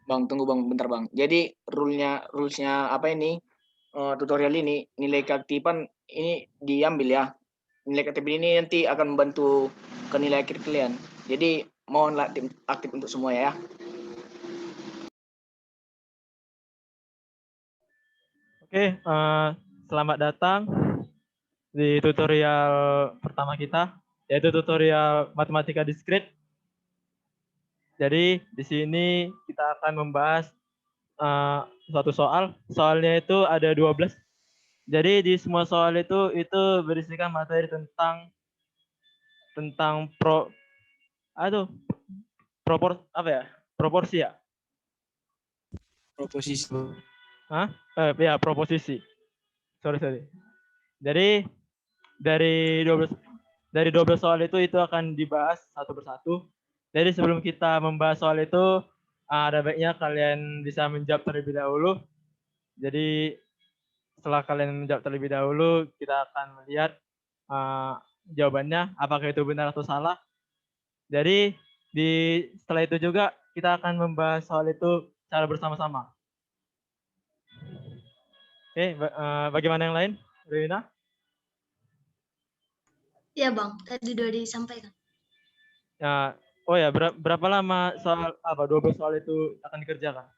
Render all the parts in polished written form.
Bang, tunggu Bang, bentar Bang. Jadi rulesnya apa ini, tutorial ini, nilai keaktifan ini diambil ya. Nilai keaktifan ini nanti akan membantu ke nilai akhir kalian. Jadi mohonlah aktif untuk semua ya. Oke, selamat datang di tutorial pertama kita, yaitu tutorial matematika diskrit. Jadi di sini kita akan membahas suatu soal. Soalnya itu ada 12. Jadi di semua soal itu berisikan materi tentang proporsi ya? Proposisi. Hah? Ya, proposisi. Sorry. Jadi dari 12 soal itu akan dibahas satu persatu. Jadi sebelum kita membahas soal itu, ada baiknya kalian bisa menjawab terlebih dahulu. Jadi setelah kalian menjawab terlebih dahulu, kita akan melihat jawabannya, apakah itu benar atau salah. Jadi setelah itu juga kita akan membahas soal itu secara bersama-sama. Oke, bagaimana yang lain? Rina? Ya Bang, tadi sudah disampaikan. Ya, berapa lama 12 soal itu akan dikerjakan?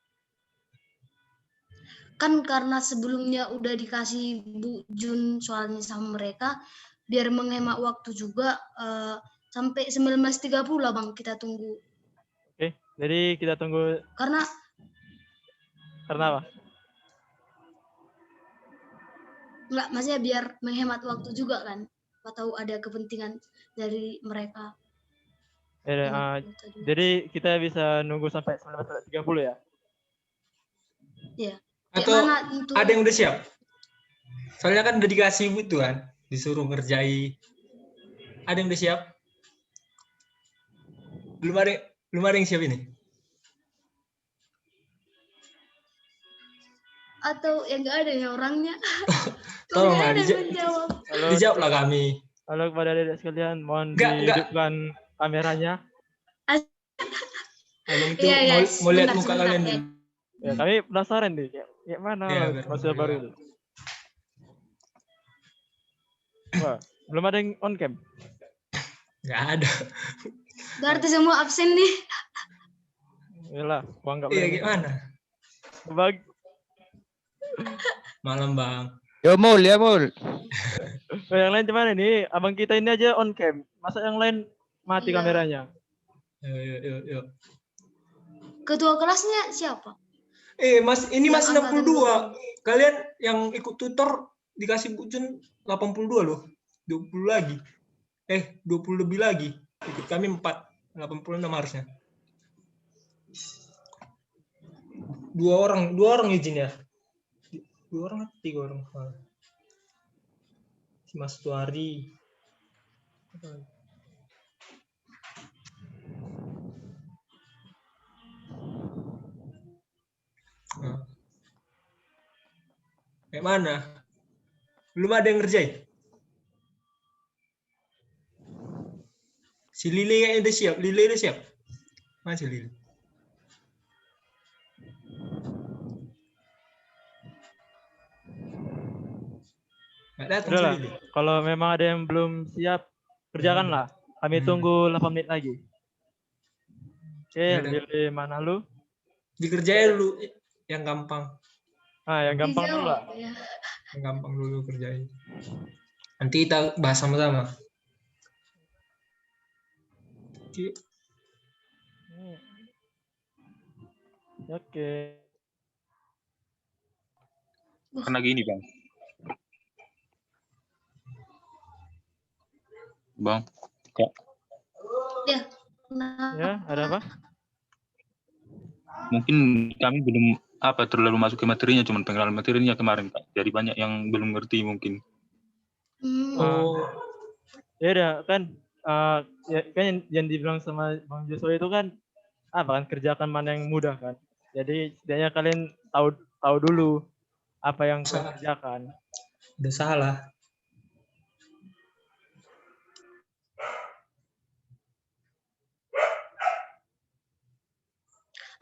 Kan karena sebelumnya udah dikasih Bu Jun soalnya sama mereka, biar menghemat waktu juga, sampai 19.30 lah Bang kita tunggu. Oke, jadi kita tunggu. Karena apa? Enggak, maksudnya biar menghemat waktu juga kan. Atau ada kepentingan dari mereka. Jadi kita bisa nunggu sampai 19.30 ya? Iya. Atau ada yang udah siap? Soalnya kan udah dikasih itu kan, disuruh ngerjai. Ada yang udah siap? Belum ada yang siap ini? Atau yang enggak ada ya orangnya. Tolong lah dijawab lah kami. Halo kepada adik sekalian, mohon dihidupkan kameranya. Mau lihat muka kalian dulu. Ya, kami penasaran nih, kayak mana mahasiswa baru itu. Wah, belum ada yang on cam? Nggak ada. Berarti semua absen nih. Iyalah, Bang nggak Iya, boleh. gimana? Malam Bang. Ya Mul. Yang lain gimana nih? Abang kita ini aja on cam. Masa yang lain mati kameranya? Yuk. Ketua kelasnya siapa? Ini masih 62. Kalian yang ikut tutor dikasih Bu Jun 82 loh. 20 lagi. 20 lebih lagi. Ikut kami 4. 86 harusnya. Dua orang izin ya. 2 orang atau 3 orang? Si Mas Tuari. Kayak mana? Belum ada yang ngerjain? Si Lili kayaknya udah siap. Lili udah siap? Masih Lili. Udah lah, kalau memang ada yang belum siap, kerjakanlah. Kami tunggu 8 menit lagi. Oke, Lili mana lu? Dikerjain dulu yang gampang. Yang gampang dulu lah. Yang gampang dulu kerjain. Nanti kita bahas sama-sama. Oke. Karena gini Bang. Bang, Kak. Ya, ada apa? Mungkin kami belum terlalu masuk ke materinya, cuma pengenalan materinya kemarin Kak. Jadi banyak yang belum ngerti mungkin. Ya udah kan, kan yang dibilang sama Bang Joshua itu kan kerjakan mana yang mudah kan. Jadi setidaknya kalian tahu dulu apa yang kalian kerjakan. Udah salah.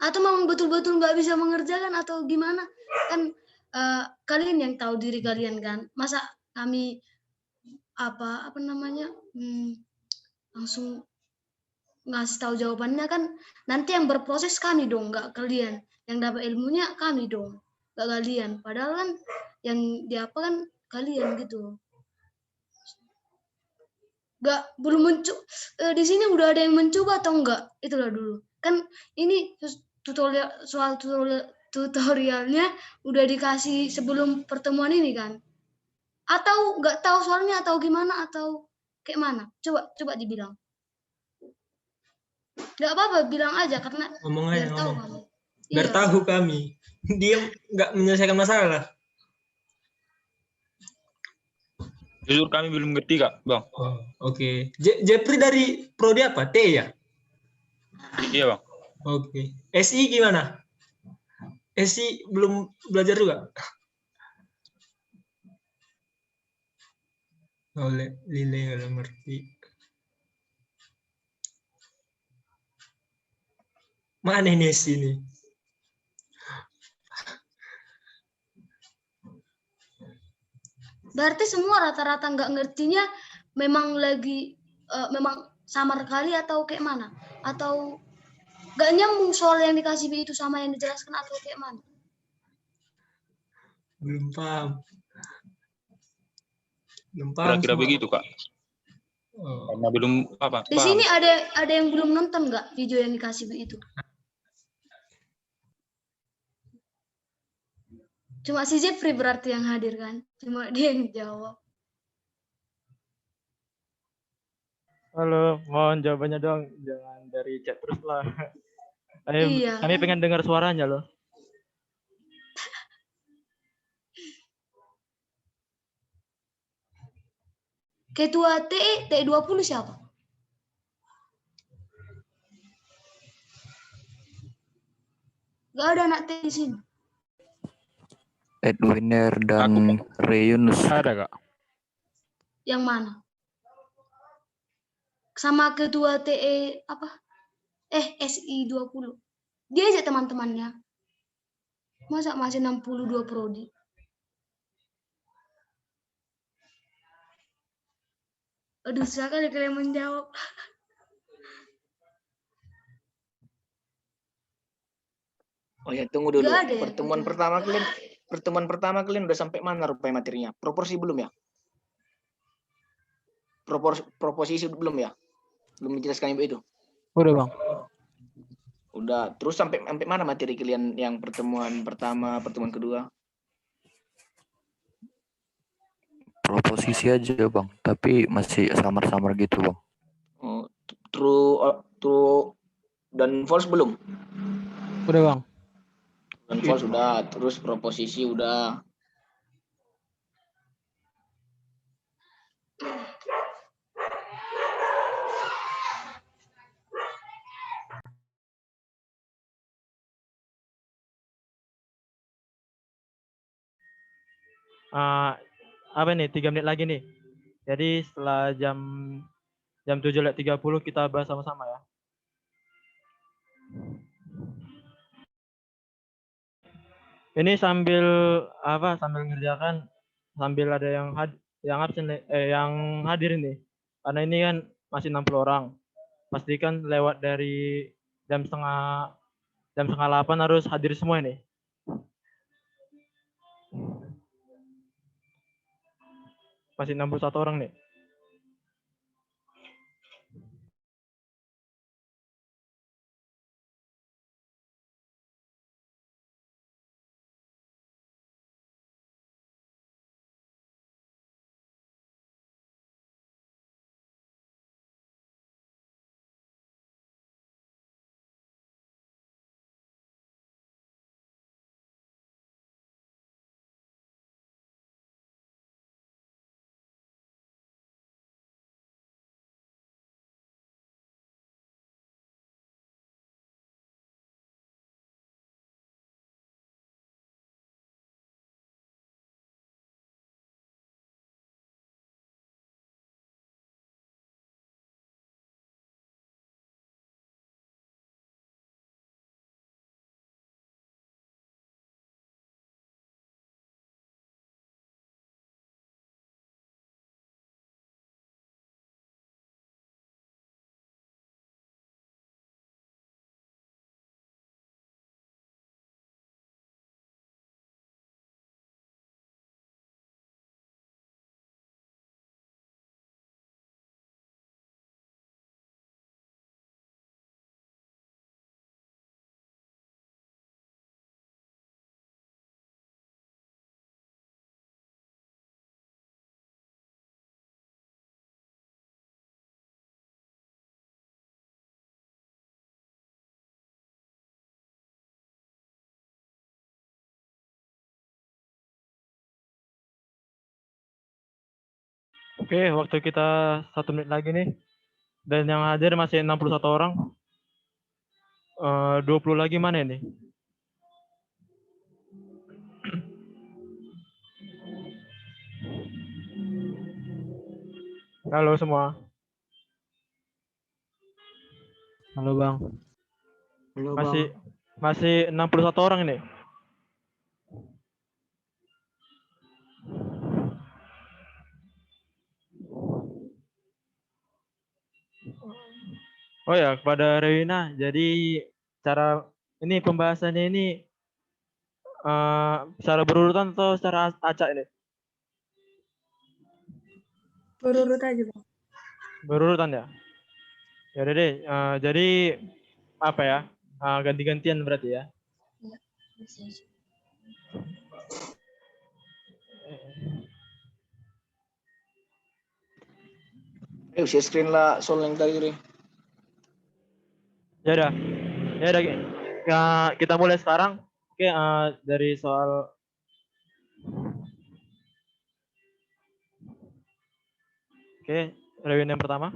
atau memang betul-betul nggak bisa mengerjakan atau gimana? Kan kalian yang tahu diri kalian kan. Masa kami apa namanya langsung ngasih tahu jawabannya kan nanti yang berproses kami dong, nggak kalian. Yang dapat ilmunya kami dong, nggak kalian. Padahal kan yang diapa kan kalian gitu. Nggak belum di sini udah ada yang mencoba atau enggak? Itulah dulu. Kan ini tutorialnya udah dikasih sebelum pertemuan ini kan? Atau nggak tahu soalnya atau gimana atau kayak mana? Coba dibilang. Nggak apa-apa, bilang aja karena Ngomong aja, biar tahu ngomong. kamu. Biar Iya. tahu kami. Dia nggak menyelesaikan masalah. Jujur kami belum ngerti Kak, Bang. Oh, oke. Jepri dari prodi apa? T ya? Iya Bang. Oke. SI gimana? SI belum belajar juga? Oleh Lile kalau ngerti. Mana ini SI nih? Berarti semua rata-rata nggak ngertinya memang lagi memang samar kali atau kayak mana? Atau nggak nyambung soal yang dikasih itu sama yang dijelaskan atau kayak mana? Belum paham. Belum paham Kira-kira semua. begitu Kak. Oh. Karena belum apa Di paham. sini ada yang belum nonton nggak video yang dikasih itu? Cuma si Jeffrey berarti yang hadir kan? Cuma dia yang jawab. Halo, mohon jawabannya dong. Jangan dari chat terus lah. Iya. Kami pengen dengar suaranya loh. Ketua T20 siapa? Gak ada anak T di sini. Edwiner Aku, dan Reyunus. Ada Kak. Yang mana? Sama ketua TE apa? SI20. Dia aja teman-temannya. Masa masih 62 prodi? Aduh, susah kali kalian menjawab. Oh ya, tunggu dulu. Nggak ada ya, Pertemuan pertama kalian udah sampai mana rupanya materinya? Proporsi belum ya? Proposisi belum ya? Belum dijelaskan Ibu itu? Udah Bang. Udah. Terus sampai mana materi kalian yang pertemuan pertama, pertemuan kedua? Proposisi aja Bang, tapi masih samar-samar gitu Bang. Oh, true dan false belum? Udah Bang. Dan false sudah, terus proposisi udah. Apa nih? 3 menit lagi nih. Jadi setelah jam 7.30 kita bahas sama-sama ya. Ini sambil ngerjakan, sambil ada yang hadir nih. Karena ini kan masih 60 orang. Pastikan lewat dari jam setengah 8 harus hadir semua ini. Masih 61 orang nih. Oke, waktu kita 1 menit lagi nih. Dan yang hadir masih 61 orang. 20 lagi mana nih? Halo semua. Halo Bang. Halo, Masih Bang. masih 61 orang ini. Oh ya, kepada Rewina, jadi cara ini pembahasannya ini secara berurutan atau secara acak ini? Berurut aja bang. Berurutan ya? Ya udah deh, jadi apa ya? Ganti-gantian berarti ya. Bisa aja. Ayo share screen lah soal yang tadi. Ri. Ya udah. Ya, kita mulai sekarang. Oke, dari soal Oke, Rewina yang pertama.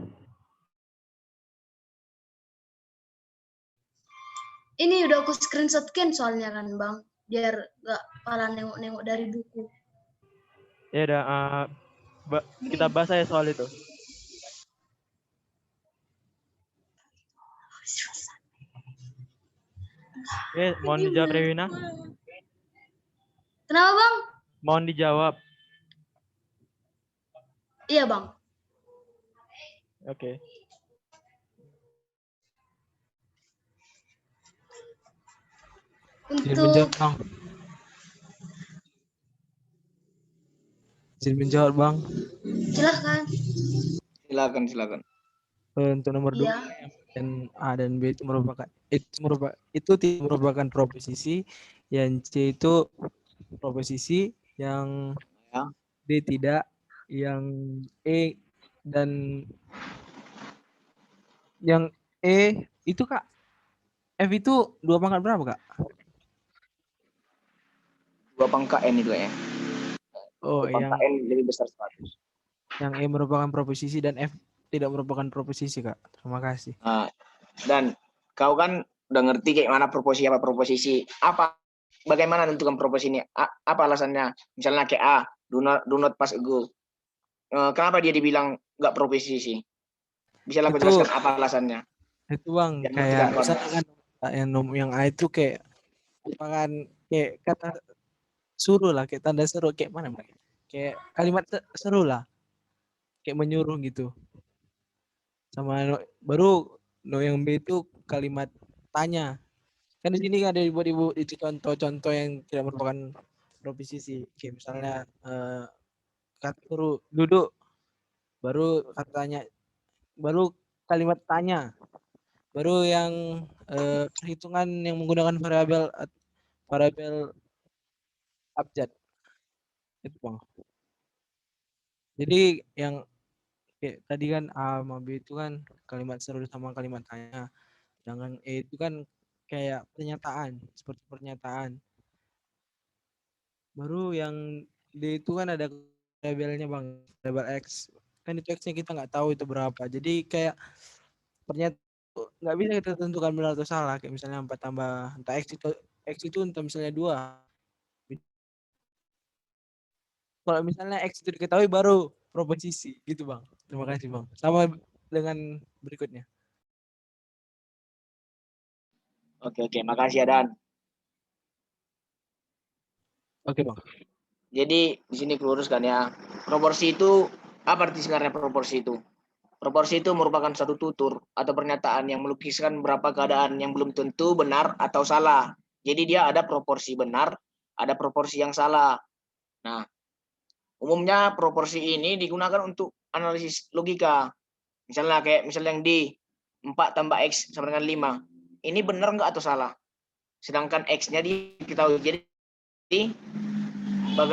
Ini udah aku screenshot kan soalnya kan bang, biar gak pala nengok-nengok dari buku. Ya udah, kita bahas aja soal itu. Oke, mohon dijawab Rewina. Kenapa bang? Mohon dijawab. Iya bang. Oke. Izin Untuk menjawab Bang. Izin menjawab Bang. silahkan. Silakan. Untuk nomor 2 Iya. dan A dan B itu tidak merupakan proposisi, yang C itu proposisi, yang Ya. D tidak, yang E dan yang E itu Kak, F itu 2 pangkat berapa Kak? 2 pangkat N itu ya. Oh, 2 pangkat N lebih besar 100. yang E merupakan proposisi dan F tidak merupakan proposisi Kak. Terima kasih. Nah, dan kau kan udah ngerti kayak mana proposisi apa proposisi. Bagaimana menentukan proposisi ini? Apa alasannya? Misalnya kayak A, do not pass a goal. Kenapa dia dibilang nggak proposisi? Bisa aku Itu jelaskan apa alasannya? itu Bang, Yang kayak menentukan misalnya kan yang A itu kayak merupakan kayak kata suruh lah, kayak tanda seru, kayak mana Bang? Kayak kalimat seru lah, kayak menyuruh gitu. Sama baru yang B itu kalimat tanya. Kan di sini ada ibu-ibu itu contoh-contoh yang tidak merupakan proposisi. Kayak misalnya kata suruh duduk, baru katanya, baru kalimat tanya, baru yang perhitungan yang menggunakan variabel abjad itu Bang. Jadi yang kayak tadi kan A sama B itu kan kalimat seru sama kalimat tanya. Sedangkan E itu kan kayak pernyataan, seperti pernyataan. Baru yang D itu kan ada variabelnya Bang, variabel X. Kan itu X-nya kita nggak tahu itu berapa. Jadi kayak pernyataan nggak bisa kita tentukan benar atau salah. Kayak misalnya 4 tambah entah X itu entah misalnya 2. Kalau misalnya X itu diketahui baru proposisi gitu Bang. Terima kasih Bang. Sama dengan berikutnya. Oke, makasih ya Dan. Oke Bang. Jadi di sini keluruskan ya. Proporsi itu apa arti sebenarnya proporsi itu? Proporsi itu merupakan satu tutur atau pernyataan yang melukiskan beberapa keadaan yang belum tentu benar atau salah. Jadi dia ada proporsi benar, ada proporsi yang salah. Nah, umumnya proporsi ini digunakan untuk analisis logika. Misalnya yang di 4 tambah X sama dengan 5. Ini benar nggak atau salah? Sedangkan X-nya diketahui. Jadi 4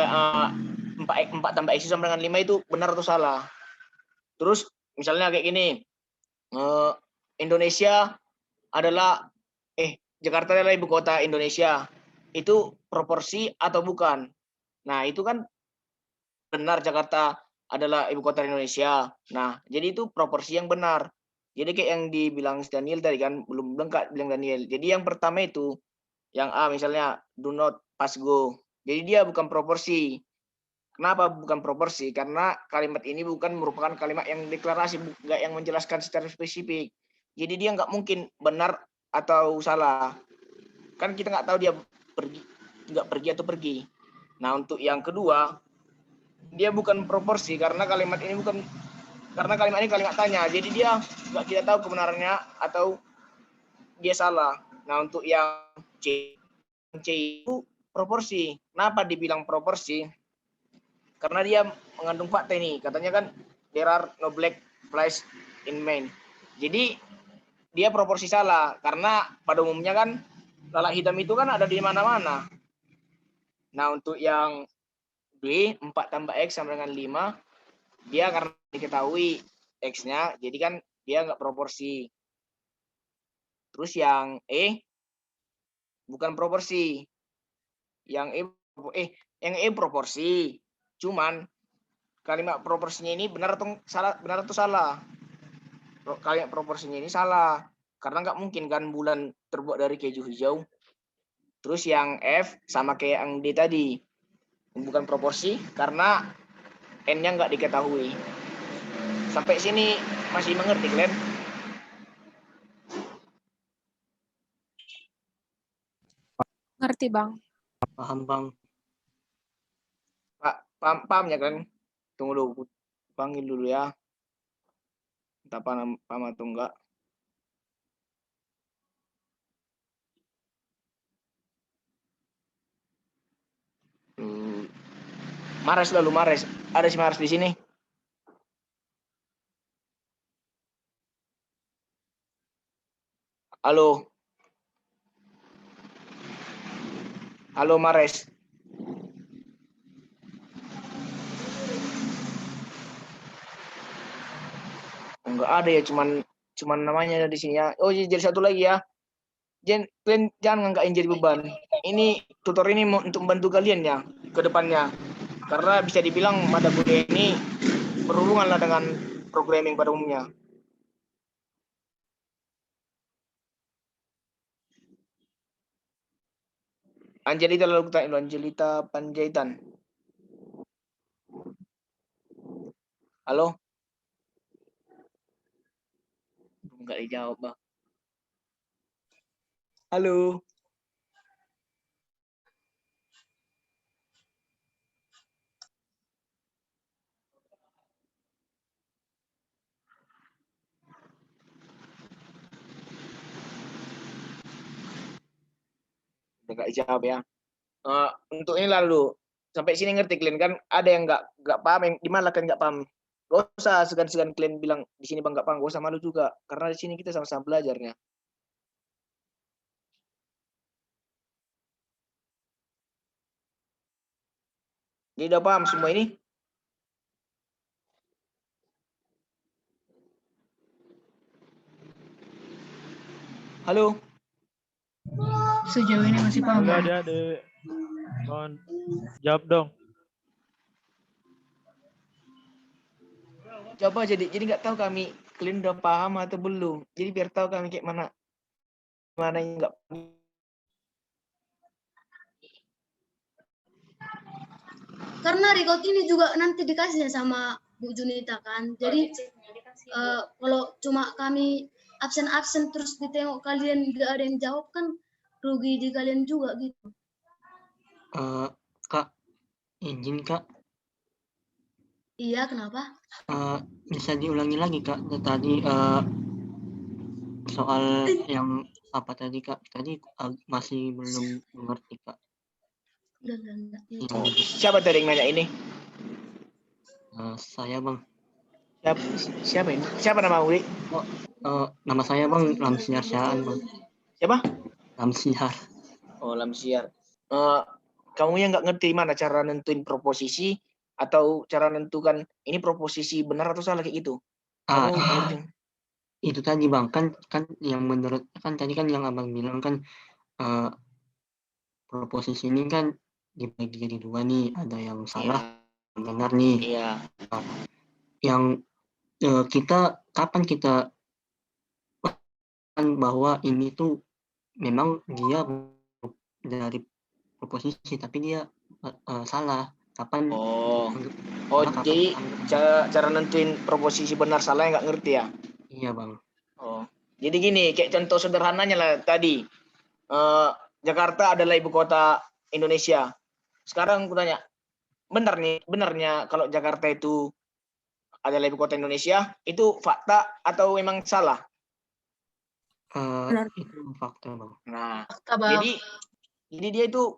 tambah X sama dengan 5 itu benar atau salah. Terus misalnya kayak gini, Indonesia adalah Jakarta adalah ibu kota Indonesia. Itu proporsi atau bukan? Nah, itu kan benar Jakarta adalah ibu kota Indonesia. Nah, jadi itu proporsi yang benar. Jadi kayak yang dibilang Daniel tadi kan, belum lengkap bilang Daniel. Jadi yang pertama itu, yang A misalnya, do not pass go. Jadi dia bukan proporsi. Kenapa bukan proporsi? Karena kalimat ini bukan merupakan kalimat yang deklarasi, nggak yang menjelaskan secara spesifik. Jadi dia nggak mungkin benar atau salah. Kan kita nggak tahu dia nggak pergi atau pergi. Nah, untuk yang kedua, dia bukan proporsi karena kalimat ini kalimat tanya. Jadi dia nggak kita tahu kebenarannya atau dia salah. Nah, untuk yang C itu proporsi. Kenapa dibilang proporsi? Karena dia mengandung fakta ini. Katanya kan there are no black flies in Maine. Jadi dia proporsi salah karena pada umumnya kan lalat hitam itu kan ada di mana-mana. Nah, untuk yang B, 4 tambah X sama dengan 5, dia karena diketahui X-nya, jadi kan dia nggak proporsi. Terus yang E, bukan proporsi. Yang E proporsi. Cuman kalimat proporsinya ini benar atau salah? Kalimat proporsinya ini salah. Karena nggak mungkin kan bulan terbuat dari keju hijau. Terus yang F sama kayak yang D tadi. Bukan proporsi karena N-nya nggak diketahui. Sampai sini masih mengerti, Glenn? Ngerti, Bang. Paham, Bang. Pak, paham ya kan? Tunggu dulu, panggil dulu ya. Entah paham atau enggak. Mares lalu Mares. Ada si Mares di sini. Halo. Halo Mares. Enggak ada ya, cuman namanya di sini ya. Oh, jadi satu lagi ya. Jangan nggak jadi beban. Ini tutor ini untuk membantu kalian ya ke depannya. Karena bisa dibilang mata kuliah ini berhubungan lah dengan programming pada umumnya. Angelita lalu tanya Angelita Panjaitan. Halo? Enggak dijawab, Bang. Halo. Enggak dijawab ya. Untuk ini lalu sampai sini ngerti kalian kan? Ada yang nggak paham, yang di mana kan nggak paham. Gak usah segan-segan kalian bilang di sini Bang nggak paham, gak usah malu juga karena di sini kita sama-sama belajarnya. Jadi udah paham semua ini? Halo? Sejauh ini masih paham. Halo adik-adik. Mohon jawab dong. Coba jadi nggak tahu kami kalian udah paham atau belum. Jadi biar tahu kami kayak mana yang nggak. Karena record ini juga nanti dikasih sama Bu Junita kan. Jadi kalau cuma kami absen terus ditengok kalian nggak ada yang jawab kan rugi di kalian juga gitu. Kak, izin Kak. Iya, kenapa? Bisa diulangi lagi Kak, tadi soal yang apa tadi Kak? Tadi masih belum mengerti Kak. Enggak. Oh, siapa tadi yang nanya ini? Saya Bang. Siapa ini? Siapa nama Uli? Nama saya Bang Lamsiar Syaan Bang. Siapa? Lamsiar. Oh, Lamsiar. Kamu yang nggak ngerti mana cara nentuin proposisi atau cara nentukan ini proposisi benar atau salah kayak gitu? Itu tadi Bang, kan yang menurut kan tadi kan yang Abang bilang kan proposisi ini kan dibagi jadi dua nih, ada yang salah, benar nih. Iya. Yang kapan kita bahwa ini tuh memang dia dari proposisi tapi dia salah. Kapan Oh, kapan jadi cara nentuin proposisi benar salah nggak ngerti ya? Iya bang. Oh, jadi gini, kayak contoh sederhananya lah tadi, Jakarta adalah ibu kota Indonesia. Sekarang aku tanya, benarnya kalau Jakarta itu adalah ibu kota Indonesia, itu fakta atau memang salah? Itu fakta bang. Nah, Fakta, Bang. jadi dia itu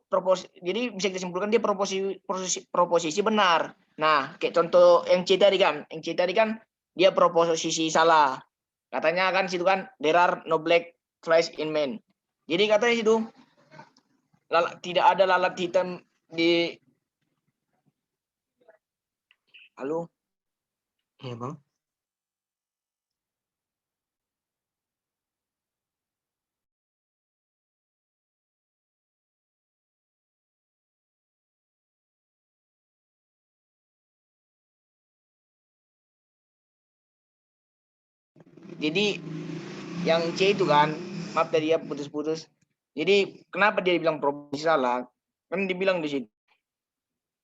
jadi bisa kita simpulkan dia proposisi benar. Nah, kayak contoh yang C tadi kan, dia proposisi salah. Katanya kan situ kan there are no black flies in Maine. Jadi katanya situ tidak ada lalat hitam di. Halo? Iya bang. Jadi yang C itu kan, maaf tadi ya putus-putus. Jadi kenapa dia bilang proposisi salah? Kan dibilang di situ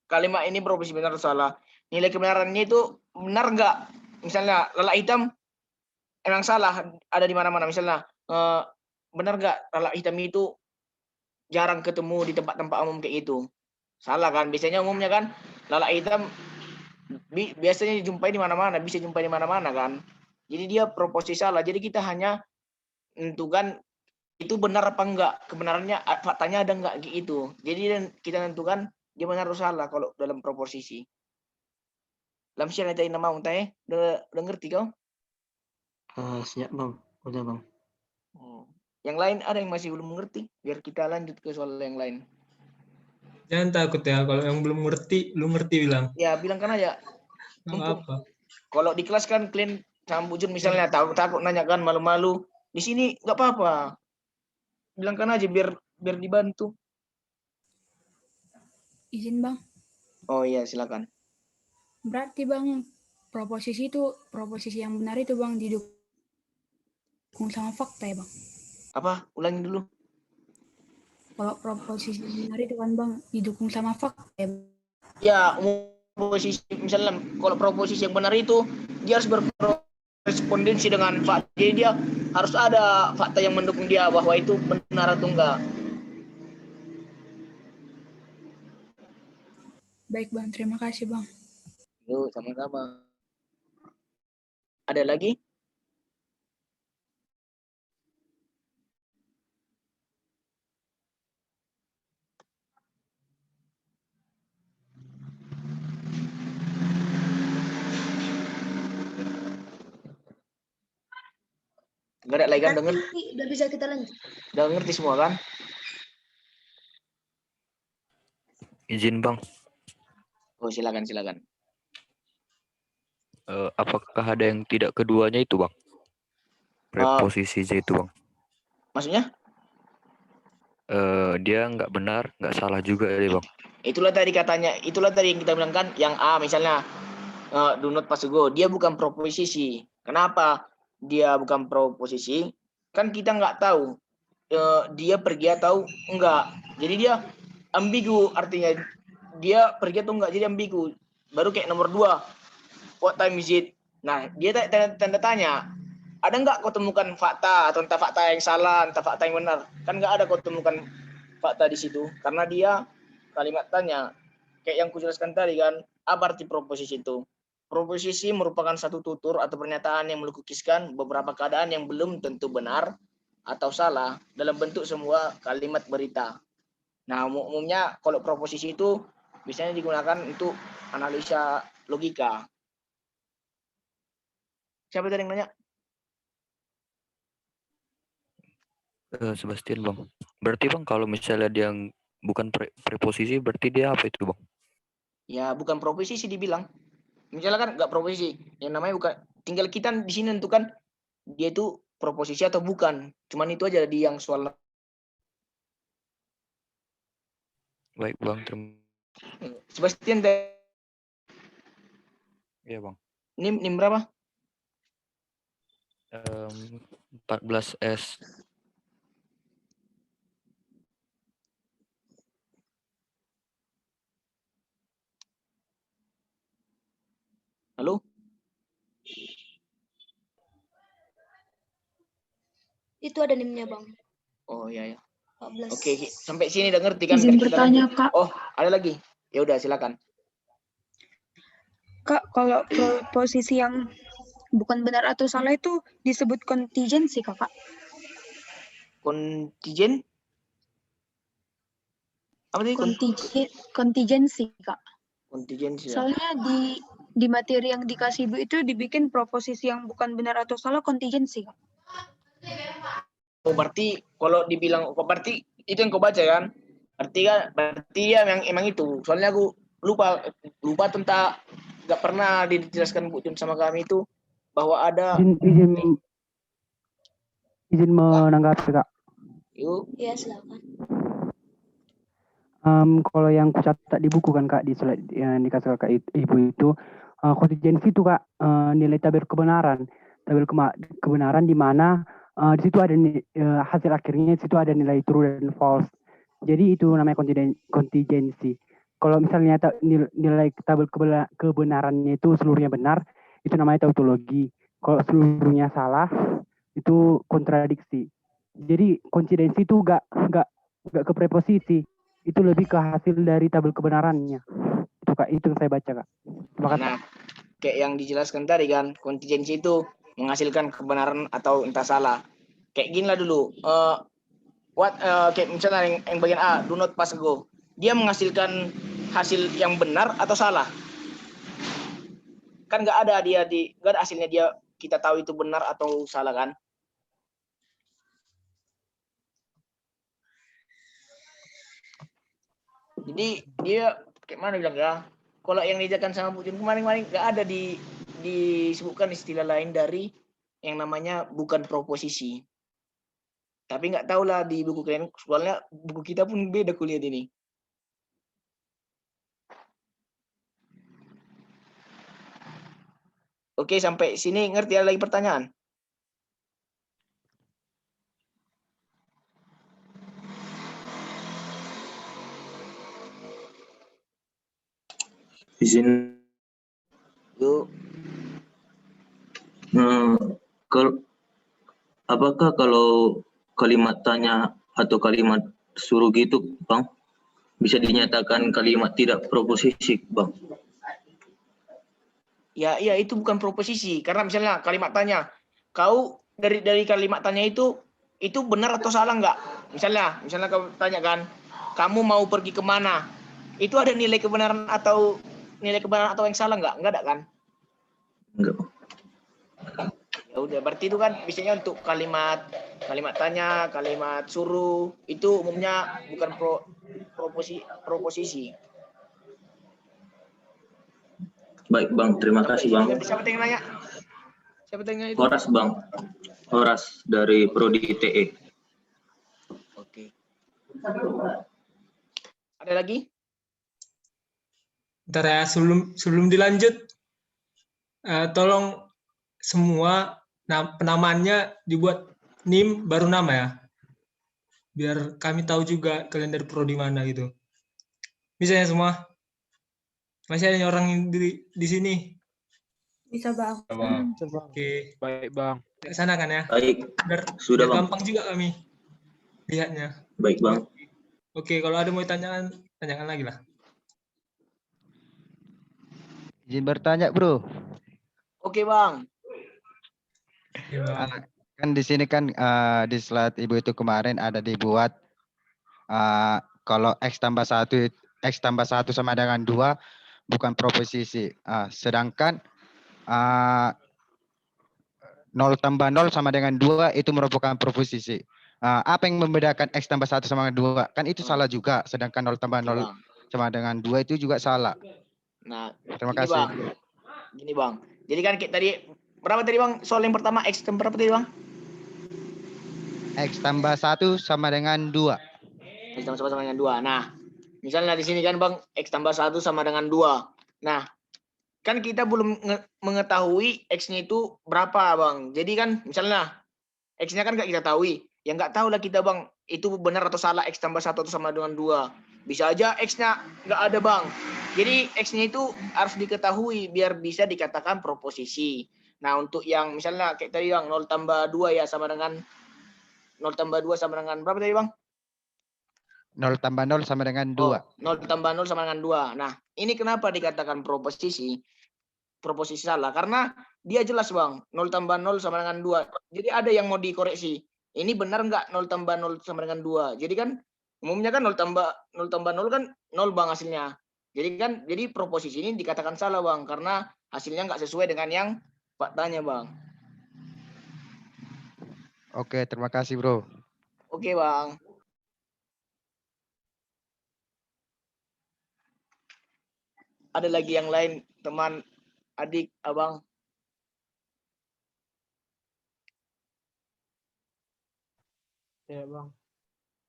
kalimat ini proposisi benar atau salah. Nilai kebenarannya itu benar nggak? Misalnya lalat hitam emang salah ada di mana-mana. Misalnya benar nggak lalat hitam itu jarang ketemu di tempat-tempat umum kayak gitu? Salah kan? Biasanya umumnya kan lalat hitam biasanya dijumpai di mana-mana, bisa jumpai di mana-mana kan? Jadi dia proposisi salah. Jadi kita hanya menentukan itu benar apa enggak, kebenarannya faktanya ada enggak gitu. Jadi kita tentukan dia benar atau salah kalau dalam proposisi. Dalam syarat tadi nama untai, udah ngerti kau? Siap bang, udah bang. Yang lain ada yang masih belum mengerti? Biar kita lanjut ke soal yang lain. Jangan takut ya, kalau yang belum ngerti, lu ngerti bilang. Ya bilangkan aja. Nggak apa. Kalau di kelas kan kalian sama Bujun misalnya takut nanya kan malu-malu. Di sini nggak apa-apa. Bilangkan aja biar dibantu. Izin bang. Oh iya silakan. Berarti bang proposisi yang benar itu bang didukung sama fakta ya bang? Apa? Ulangi dulu. Kalau proposisi yang benar itu kan bang didukung sama fakta ya bang? Ya proposisi misalnya kalau proposisi yang benar itu dia harus berkorespondensi dengan fakta. Jadi dia harus ada fakta yang mendukung dia bahwa itu benar atau enggak. Baik bang, terima kasih bang. Yuk, sama-sama. Ada lagi? Nggak ada lagi kan denger? Udah bisa kita lanjut. Udah ngerti semua kan? Izin bang, Oh silakan. apakah ada yang tidak keduanya itu bang? Preposisi Z itu bang. Maksudnya? Dia nggak benar, nggak salah juga ya bang. Itulah tadi yang kita bilang kan, yang A misalnya do not pass go, dia bukan proposisi. Kenapa dia bukan proposisi? Kan kita nggak tahu dia pergi atau enggak. Jadi dia ambigu, artinya dia pergi atau enggak, jadi ambigu. Baru kayak nomor 2, what time is it? Nah, dia tanda tanya. Ada enggak kau temukan fakta atau entah fakta yang salah, entah fakta yang benar? Kan enggak ada kau temukan fakta di situ, karena dia kalimat tanya. Kayak yang kujelaskan tadi kan, apa arti proposisi itu? Proposisi merupakan satu tutur atau pernyataan yang melukiskan beberapa keadaan yang belum tentu benar atau salah dalam bentuk semua kalimat berita. Nah, umumnya kalau proposisi itu biasanya digunakan untuk analisa logika. Siapa tadi yang nanya? Sebastian bang. Berarti bang kalau misalnya dia bukan preposisi, berarti dia apa itu bang? Ya bukan proposisi dibilang. Misalnya kan nggak proposisi, yang namanya bukan. Tinggal kita di sini tentukan dia itu proposisi atau bukan. Cuman itu aja di yang soal. Baik bang, terima. Sebastian Iya bang. NIM berapa? 14S. Halo? Itu ada NIM-nya, Bang. Oh iya ya. 14. Oke, sampai sini udah ngerti kan? Izin Biar kita bertanya, lanjut. Kak. Oh, ada lagi. Ya udah silakan. Kak, kalau posisi yang bukan benar atau salah itu disebut contingency, Kakak. Kontijen? Apa tadi? Contingency, Kak. Kontijensi ya. Soalnya di materi yang dikasih Bu itu dibikin proposisi yang bukan benar atau salah contingency, Kak. Oh, berarti kalau dibilang, berarti itu yang kau baca kan? Berarti ya emang itu. Soalnya aku lupa tentang, nggak pernah dijelaskan Bu Jun sama kami itu bahwa ada. Izin menanggapi Kak. Yuk. Iya, silakan. Kalau yang kucatat di buku kan Kak, di slide yang dikasih Kak Ibu itu kontingensi itu Kak, nilai tabel kebenaran. Tabel kebenaran di mana di situ ada hasil akhirnya, di situ ada nilai true dan false. Jadi itu namanya kontingensi. Kalau misalnya nilai tabel kebenarannya itu seluruhnya benar, itu namanya tautologi. Kalau seluruhnya salah, itu kontradiksi. Jadi kontingensi itu nggak ke preposisi, itu lebih ke hasil dari tabel kebenarannya. Itu Kak, itu yang saya baca Kak. Terima kasih. Nah, kayak yang dijelaskan tadi kan, kontingensi itu menghasilkan kebenaran atau entah salah. Kayak gini lah dulu. Kayak misalnya yang bagian A, do not pass go. Dia menghasilkan hasil yang benar atau salah? Kan nggak ada hasilnya dia kita tahu itu benar atau salah kan? Jadi dia kayak mana bilang ya? Kalau yang diajarkan sama Bu Jun kemarin nggak ada disebutkan istilah lain dari yang namanya bukan proposisi. Tapi nggak tahu lah di buku kalian, soalnya buku kita pun beda kuliah ini. Oke, sampai sini ngerti? Ada lagi pertanyaan? Izin. Yuk. Apakah kalau kalimat tanya atau kalimat suruh gitu, Bang, bisa dinyatakan kalimat tidak proposisi, Bang? Ya, iya itu bukan proposisi. Karena misalnya kalimat tanya, kau dari kalimat tanya itu benar atau salah enggak? Misalnya kau tanya kan, kamu mau pergi kemana? Itu ada nilai kebenaran atau yang salah enggak? Enggak ada kan? Enggak. Ya udah, berarti itu kan biasanya untuk kalimat tanya, kalimat suruh itu umumnya bukan proposisi. Baik Bang, terima kasih Bang. Siapa yang nanya? Itu? Horas Bang, Horas dari Prodi ITE. Oke. Ada lagi? Bentar ya, sebelum dilanjut, tolong semua penamaannya dibuat NIM baru nama ya, biar kami tahu juga kalian dari prodi mana gitu. Bisa ya semua? Masih ada orang yang di sini? Bisa Bang. Oke. Baik Bang. Ke sana kan ya? Baik. Sudah Bang. Gampang juga kami lihatnya. Baik Bang. Oke, kalau ada mau tanyakan lagi lah. Izin bertanya Bro. Oke Bang. Kan di sini kan di slide Ibu itu kemarin ada dibuat kalau X tambah 1 sama dengan 2 bukan proposisi. Sedangkan 0 tambah 0 sama dengan 2 itu merupakan proposisi. Apa yang membedakan X tambah 1 sama dengan 2? Kan itu salah juga. Sedangkan 0 tambah 0 sama dengan 2 itu juga salah. Nah, terima kasih. Gini Bang. Jadi kan tadi berapa tadi Bang? Soal yang pertama X tambah berapa tadi Bang? X tambah 1 sama dengan 2. X tambah 1 sama dengan 2. Nah, misalnya di sini kan Bang, X tambah 1 sama dengan 2. Nah, kan kita belum mengetahui X-nya itu berapa, Bang. Jadi kan misalnya X-nya kan nggak kita tahu. Ya nggak tahu lah kita, Bang, itu benar atau salah X tambah 1 atau sama dengan 2. Bisa aja X-nya nggak ada, Bang. Jadi X-nya itu harus diketahui biar bisa dikatakan proposisi. Nah, untuk yang misalnya kayak tadi, Bang, 0 tambah 2 ya sama dengan 0 tambah 2 sama dengan berapa tadi, Bang? 0 tambah 0 sama dengan 2. 0 tambah 0 sama dengan 2. Nah, ini kenapa dikatakan proposisi salah? Karena dia jelas, Bang, 0 tambah 0 sama dengan 2. Jadi ada yang mau dikoreksi. Ini benar nggak 0 tambah 0 sama dengan 2? Jadi kan umumnya kan 0 tambah 0 kan 0, Bang, hasilnya. Jadi proposisi ini dikatakan salah, Bang, karena hasilnya nggak sesuai dengan yang faktanya, Bang. Oke, terima kasih, Bro. Oke, Bang. Ada lagi yang lain, teman, adik, abang? Ya, Bang.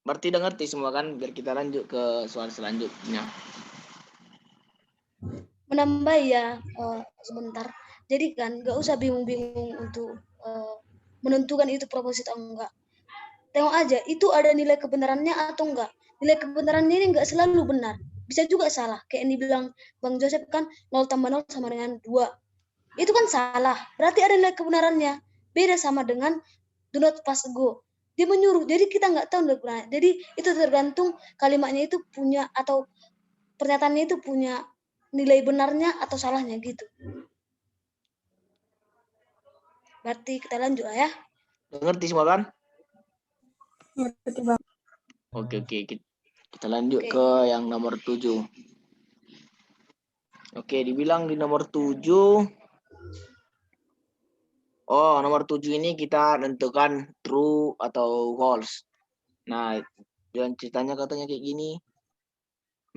Berarti udah ngerti semua kan? Biar kita lanjut ke soal selanjutnya. Menambah ya, sebentar. Jadi kan nggak usah bingung-bingung untuk menentukan itu proposisi atau enggak. Tengok aja, itu ada nilai kebenarannya atau enggak. Nilai kebenarannya ini enggak selalu benar. Bisa juga salah. Kayak yang dibilang Bang Joseph kan 0 tambah 0 sama dengan 2. Itu kan salah. Berarti ada nilai kebenarannya. Beda sama dengan do not pass go. Dia menyuruh. Jadi kita nggak tahu nilai kebenarannya. Jadi itu tergantung kalimatnya itu punya atau pernyataannya itu punya nilai benarnya atau salahnya gitu. Berarti kita lanjut ya. Ngerti semua kan? Ngerti, Bang. Oke. Kita lanjut ke yang nomor 7. Oke, dibilang di nomor 7. Oh, nomor 7 ini kita tentukan true atau false. Nah, dan ceritanya katanya kayak gini.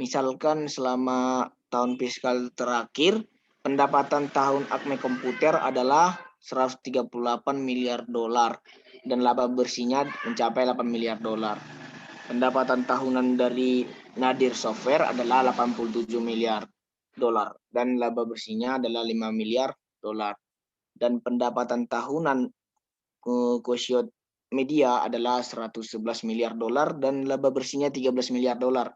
Misalkan selama tahun fiskal terakhir, pendapatan tahun Acme Komputer adalah 138 miliar dolar dan laba bersihnya mencapai 8 miliar dolar. Pendapatan tahunan dari Nadir Software adalah 87 miliar dolar dan laba bersihnya adalah 5 miliar dolar. Dan pendapatan tahunan Quotient Media adalah 111 miliar dolar dan laba bersihnya 13 miliar dolar.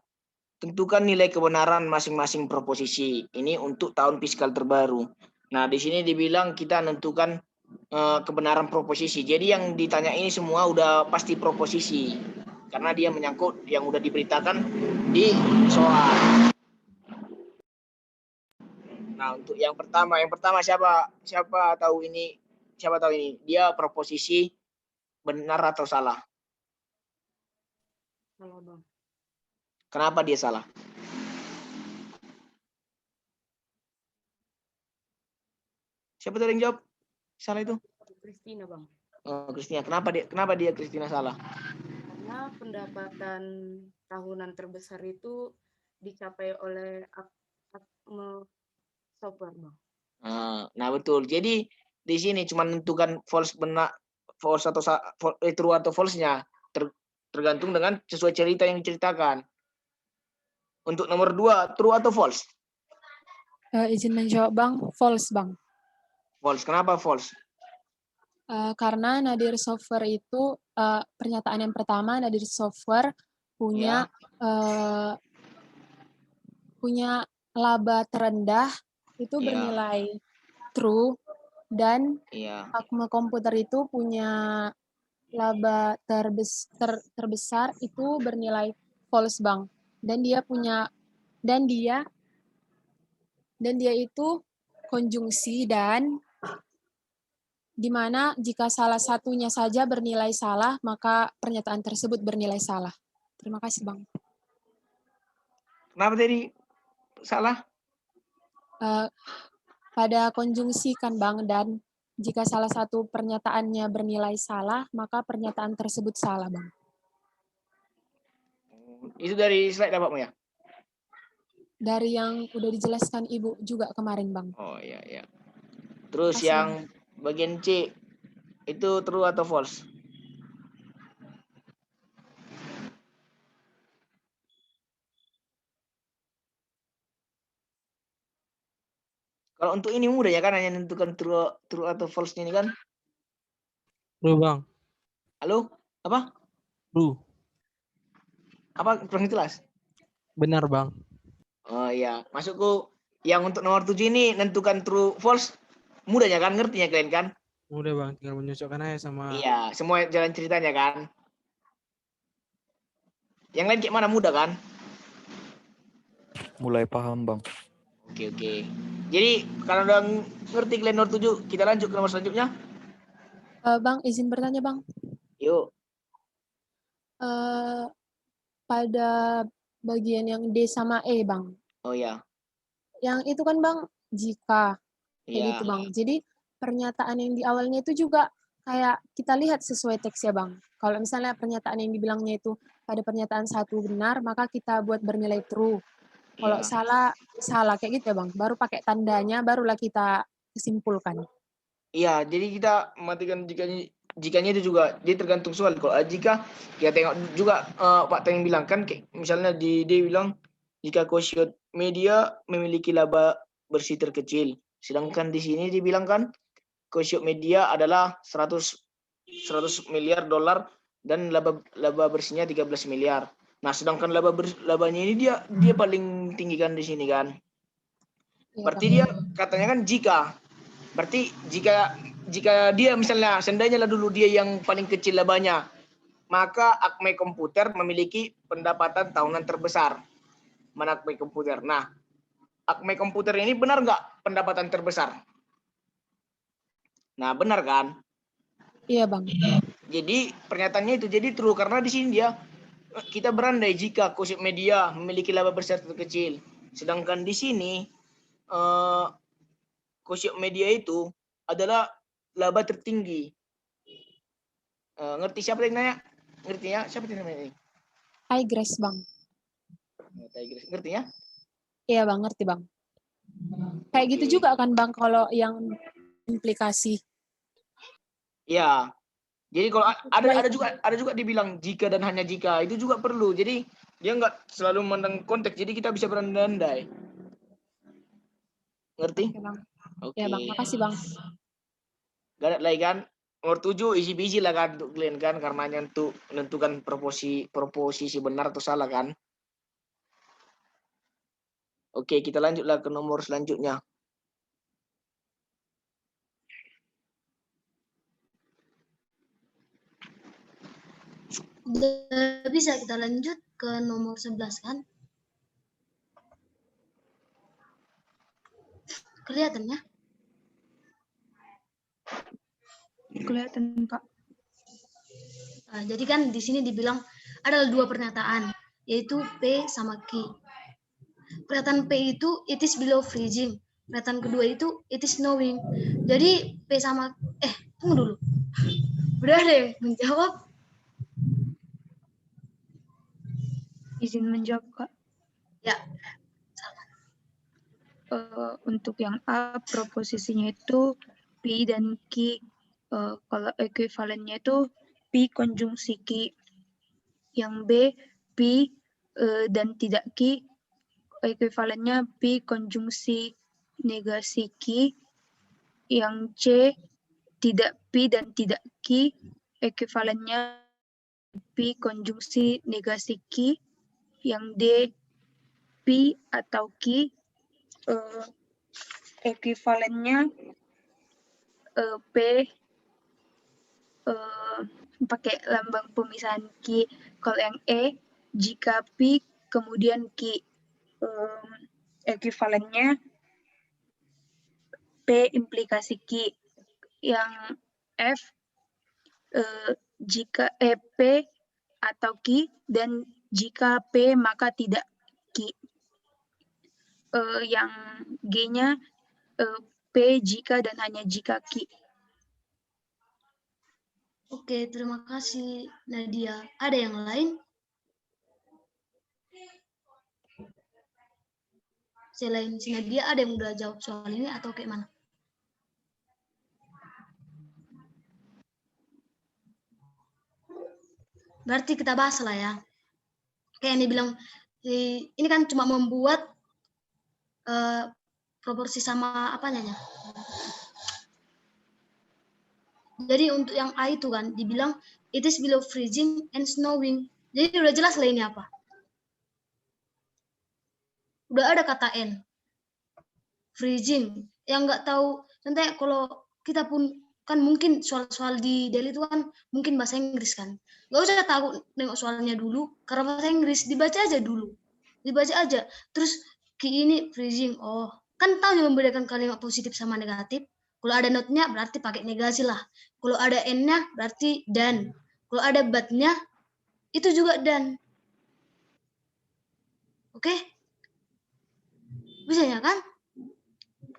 Tentukan nilai kebenaran masing-masing proposisi ini untuk tahun fiskal terbaru. Nah, di sini dibilang kita menentukan kebenaran proposisi. Jadi yang ditanya ini semua udah pasti proposisi. Karena dia menyangkut yang udah diberitakan di soal. Nah, untuk yang pertama siapa tahu ini? Siapa tahu ini? Dia proposisi benar atau salah? Salah, Bang. Kenapa dia salah? Siapa tadi yang jawab? Salah itu? Christina, Bang. Oh, Christina. Kenapa dia Christina salah? Karena pendapatan tahunan terbesar itu dicapai oleh Acme Software, Bang. Nah, betul. Jadi di sini cuma menentukan false atau true atau false-nya tergantung dengan sesuai cerita yang diceritakan. Untuk nomor 2, true atau false? Izin menjawab, Bang. False, Bang. False. Kenapa false? Karena Nadir Software itu pernyataan yang pertama, Nadir Software punya punya laba terendah itu bernilai true dan Acme Komputer itu punya laba terbesar itu bernilai false, Bang. Dan dia itu konjungsi dan di mana jika salah satunya saja bernilai salah, maka pernyataan tersebut bernilai salah. Terima kasih, Bang. Kenapa tadi salah? Pada konjungsi kan, Bang, dan jika salah satu pernyataannya bernilai salah, maka pernyataan tersebut salah, Bang. Itu dari slide Bapakmu ya? Dari yang udah dijelaskan Ibu juga kemarin, Bang. Oh iya. Terus Makasih, yang Bang. bagian C itu true atau false? Kalau untuk ini mudah ya kan, hanya menentukan true atau false ini kan. True bang. Halo? Apa? True. Apa kurang jelas? Benar bang. Oh iya, masukku yang untuk nomor 7 ini nentukan true false mudah ya kan, ngertinya kalian kan? Mudah bang, tinggal menyocokkan aja sama. Iya, semua jalan ceritanya kan. Yang lain kayak mana, mudah kan? Mulai paham bang. Oke. Jadi kalau udah ngerti kalian nomor 7, kita lanjut ke nomor selanjutnya. Bang, izin bertanya bang. Yuk. Pada bagian yang D sama E bang. Oh ya. Yang itu kan bang, jika. Kayak Iya. gitu bang. Jadi pernyataan yang di awalnya itu juga kayak kita lihat sesuai teks ya bang. Kalau misalnya pernyataan yang dibilangnya itu pada pernyataan satu benar, maka kita buat bernilai true. Kalau Iya. salah kayak gitu ya bang. Baru pakai tandanya, barulah kita kesimpulkan. Iya, jadi kita matikan jikanya itu juga, dia tergantung soal. Kalau jika ya tengok juga Pak Teng bilang kan, misalnya dia bilang jika quotient media memiliki laba bersih terkecil, sedangkan di sini dibilang kan quotient media adalah 100 miliar dolar dan laba bersihnya 13 miliar. Nah, sedangkan labanya ini dia paling tinggi kan di sini kan. Berarti dia katanya kan jika. Berarti jika dia misalnya seandainya lah dulu dia yang paling kecil labanya, maka Acme Komputer memiliki pendapatan tahunan terbesar. Mana Acme Komputer? Nah, Acme Komputer ini benar nggak pendapatan terbesar? Nah, benar kan? Iya bang. Jadi pernyataannya itu jadi true karena di sini dia kita berandai jika quotient media memiliki laba besar terkecil, sedangkan di sini quotient media itu adalah laba tertinggi. Ngerti siapa yang nanya? Ngertinya siapa yang nanya? Tigres bang. Tigres, ngertinya? Iya bang, ngerti bang. Kayak gitu juga kan bang kalau yang implikasi. Ya. Jadi kalau ada juga dibilang jika dan hanya jika, itu juga perlu. Jadi dia nggak selalu memandang konteks. Jadi kita bisa berandai-andai. Ngerti? Oke, bang. Oke. Ya bang, makasih bang. Gak ada lagi kan? Nomor 7 easy-peasy lah kan untuk kalian kan, karena untuk menentukan proposisi benar atau salah kan. Oke, kita lanjutlah ke nomor selanjutnya. Udah bisa kita lanjut ke nomor 11 kan? Kelihatan ya? Kelihatan Kak. Nah, jadi kan di sini dibilang ada dua pernyataan, yaitu P sama Q. Pernyataan P itu it is below freezing. Pernyataan kedua itu it is snowing. Jadi P sama tunggu dulu. Udah ada yang menjawab? Izin menjawab Kak. Ya. Untuk yang A proposisinya itu P dan Q. Kalau ekuivalennya itu P konjungsi Q. Yang B P dan tidak Q, ekuivalennya P konjungsi negasi Q. Yang C tidak P dan tidak Q, ekuivalennya P konjungsi negasi Q. Yang D P atau Q, ekuivalennya P pakai lambang pemisahan Q. Kalau yang E, jika P kemudian Q, ekuivalennya P implikasi Q. Yang F, jika P atau Q, dan jika P maka tidak Q. Yang G-nya P jika dan hanya jika Q. Oke, terima kasih Nadia. Ada yang lain? Selain si Nadia, ada yang udah jawab soal ini atau kayak mana? Berarti kita bahas lah ya. Kayak yang dibilang, ini kan cuma membuat proporsi sama apanya ya? Jadi untuk yang A itu kan dibilang it is below freezing and snowing. Jadi udah jelas lah ini apa. Udah ada kata N. Freezing. Yang nggak tahu, contohnya kalau kita pun kan mungkin soal-soal di Delhi itu kan mungkin bahasa Inggris kan. Nggak usah takut nengok soalnya dulu, karena bahasa Inggris dibaca aja dulu. Dibaca aja. Terus ini freezing. Oh, kan tahu yang membedakan kalimat positif sama negatif. Kalau ada not-nya berarti pakai negasi lah. Kalau ada N-nya berarti dan. Kalau ada but-nya itu juga dan. Oke? Bisa ya kan?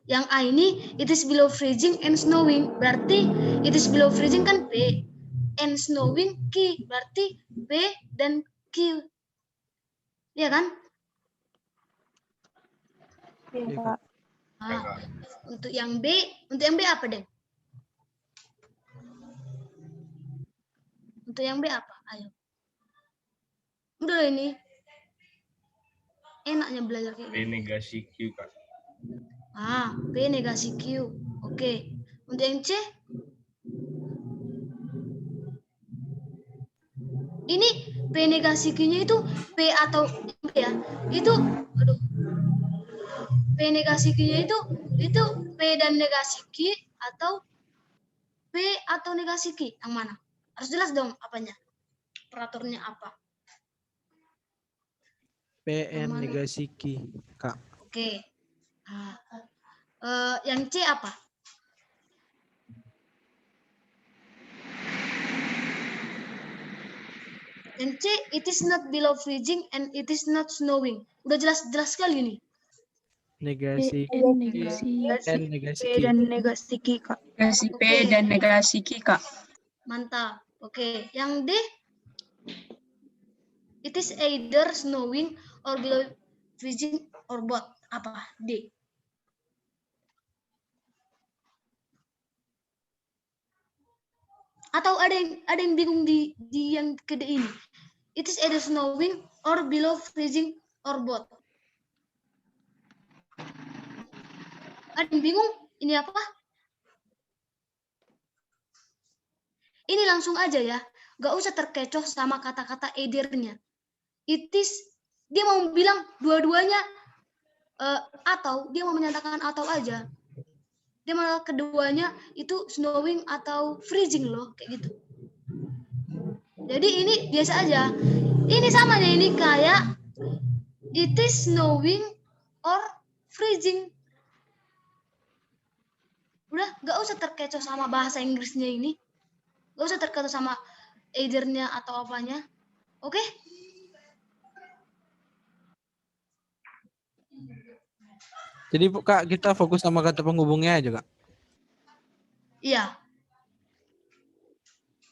Yang A ini it is below freezing and snowing. Berarti it is below freezing kan P. And snowing Q. Berarti P dan Q. Iya kan? Iya, Kak. Nah, untuk yang B apa deh? Untuk yang B apa? Ayo. Udah ini. Enaknya belajar kayak P gini. negasi Q, Kak. P negasi Q. Oke. Untuk yang C? Ini P negasi Q-nya itu P atau B ya? Itu P negasi Q-nya itu P dan negasi Q atau P atau negasi Q? Yang mana? Harus jelas dong apanya. Operatornya apa? PN negasi Q, Kak. Oke. Yang C apa? Yang C, it is not below freezing and it is not snowing. Udah jelas sekali nih. Negasi P N negasi Q. dan negasi Q, Kak. Negasi P dan negasi Q, Kak. Mantap. Oke, yang D, it is either snowing or below freezing or both. Apa? D. Atau ada yang bingung di yang ke D ini. It is either snowing or below freezing or both. Ada yang bingung? Ini apa? Ini langsung aja ya. Gak usah terkecoh sama kata-kata either-nya. It is, dia mau bilang dua-duanya atau, dia mau menyatakan atau aja. Dia malah keduanya itu snowing atau freezing loh, kayak gitu. Jadi ini biasa aja. Ini samanya ini kayak it is snowing or freezing. Udah, gak usah terkecoh sama bahasa Inggrisnya ini. Gak usah terkecoh sama either-nya atau apanya. Oke? Jadi Kak, kita fokus sama kata penghubungnya aja, Kak. Iya.